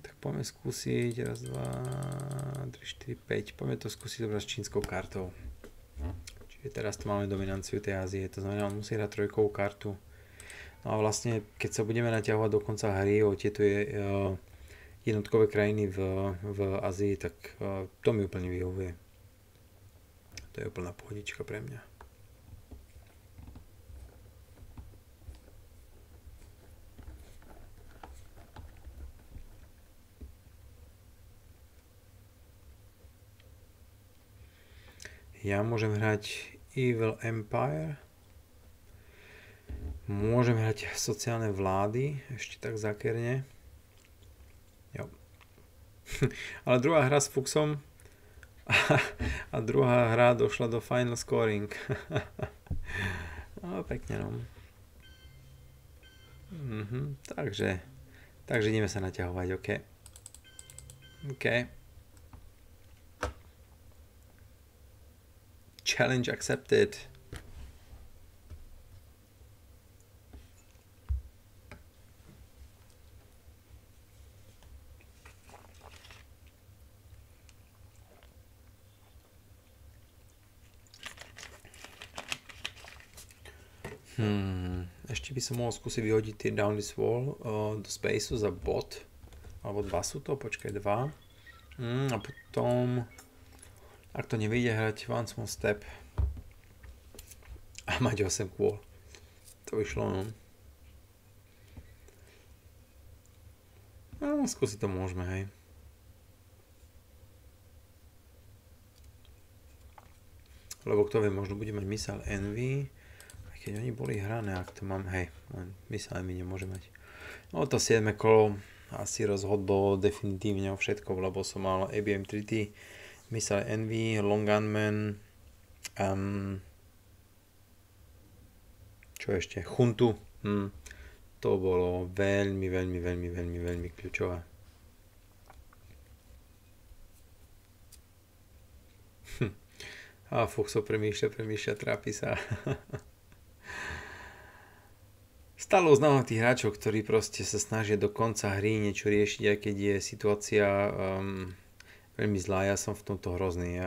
Tak poďme skúsiť, raz, 2, 3, 4, 5, poďme to skúsiť dobrať s čínskou kartou. Čiže teraz tu máme dominanciu tej Ázie, to znamená, on musí hrať trojkovú kartu. No a vlastne, keď sa budeme naťahovať do konca hry o tieto jednotkové krajiny v Ázii, tak to mi úplne vyhovuje. To je úplná pohodička pre mňa. Ja môžem hrať Evil Empire. Môžem hrať sociálne vlády, ešte tak zákerne. Jo. Ale druhá hra s Fuxom a druhá hra došla do final scoring. No, pekne, no. Takže ideme sa naťahovať, OK. Challenge accepted. Ešte by som mohol skúsiť vyhodiť tie down this wall do spaceu za bot. Alebo 2 sú to, počkaj, 2. A potom, ak to nevyjde, hrať one small step a mať 8 kôl. To vyšlo, no. No, skúsiť to môžeme, hej. Lebo kto vie, možno bude mať Missile Envy. Keď oni boli hrané, ak to mám, hej, len Missile Envy nemôže mať. No to 7. kolo asi rozhodlo definitívne o všetko, lebo som mal ABM 3T, Missile Envy, Long Gunman, čo ešte, Chuntu. To bolo veľmi kľúčové. A Fuxo premýšľa, trápi sa. Stále uznávam tých hráčov, ktorí proste sa snažia do konca hry niečo riešiť, aj keď je situácia veľmi zlá. Ja som v tomto hrozný.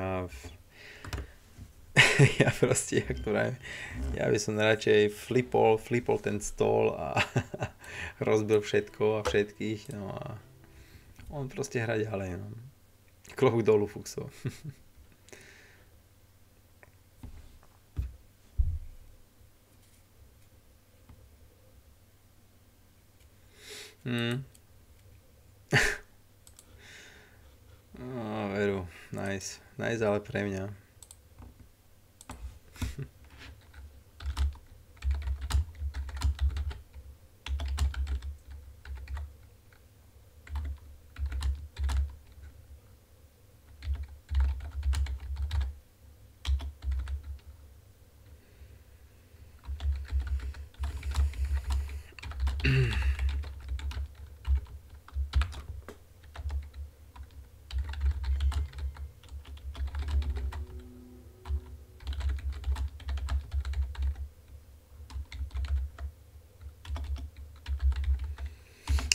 Ja proste, ja by som radšej flipol ten stôl a rozbil všetko a všetkých. No a on proste hrá ďalej. No. Klobúk dolu, Fuxo. Veru, nice, ale pre mňa.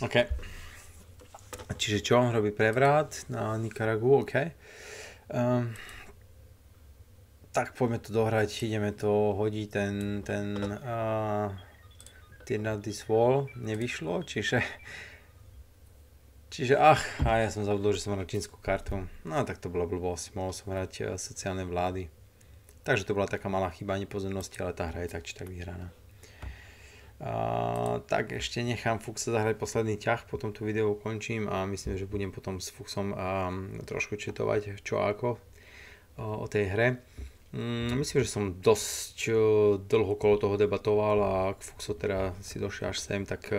OK. Čiže čo? Robí prevrat na Nikaragu, OK. Tak poďme to dohrať, ideme to hodiť, ten na this wall nevyšlo, čiže ja som zabudol, že som hral čínsku kartu. No tak to bola blbosť, mohol som hrať sociálne vlády. Takže to bola taká malá chyba nepozornosti, ale tá hra je tak či tak vyhraná. Tak ešte nechám Fuxa zahrať posledný ťah, potom tú video ukončím a myslím, že budem potom s Fuxom trošku četovať čo ako o tej hre. Myslím, že som dosť dlho okolo toho debatoval a ak Fuxo teda si došiel až sem, tak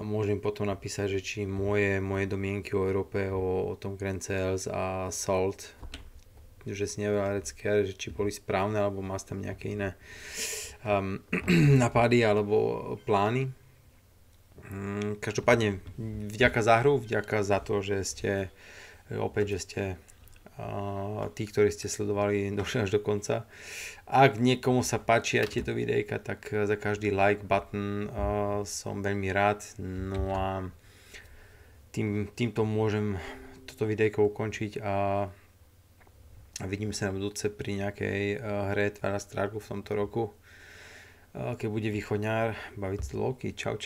môžem potom napísať, že či moje domienky o Európe, o tom Grand Sales a Salt, že si neveľa recké, že či boli správne, alebo má tam nejaké iné napady alebo plány. Každopádne vďaka za hru, vďaka za to, že ste tí, ktorí ste sledovali, došli až do konca. Ak niekomu sa páčia tieto videjka, tak za každý like button som veľmi rád. No a týmto môžem toto videjko ukončiť a vidíme sa na budúce pri nejakej hre Twilight Struggle v tomto roku. Keď bude východňár baviť loky. Čau.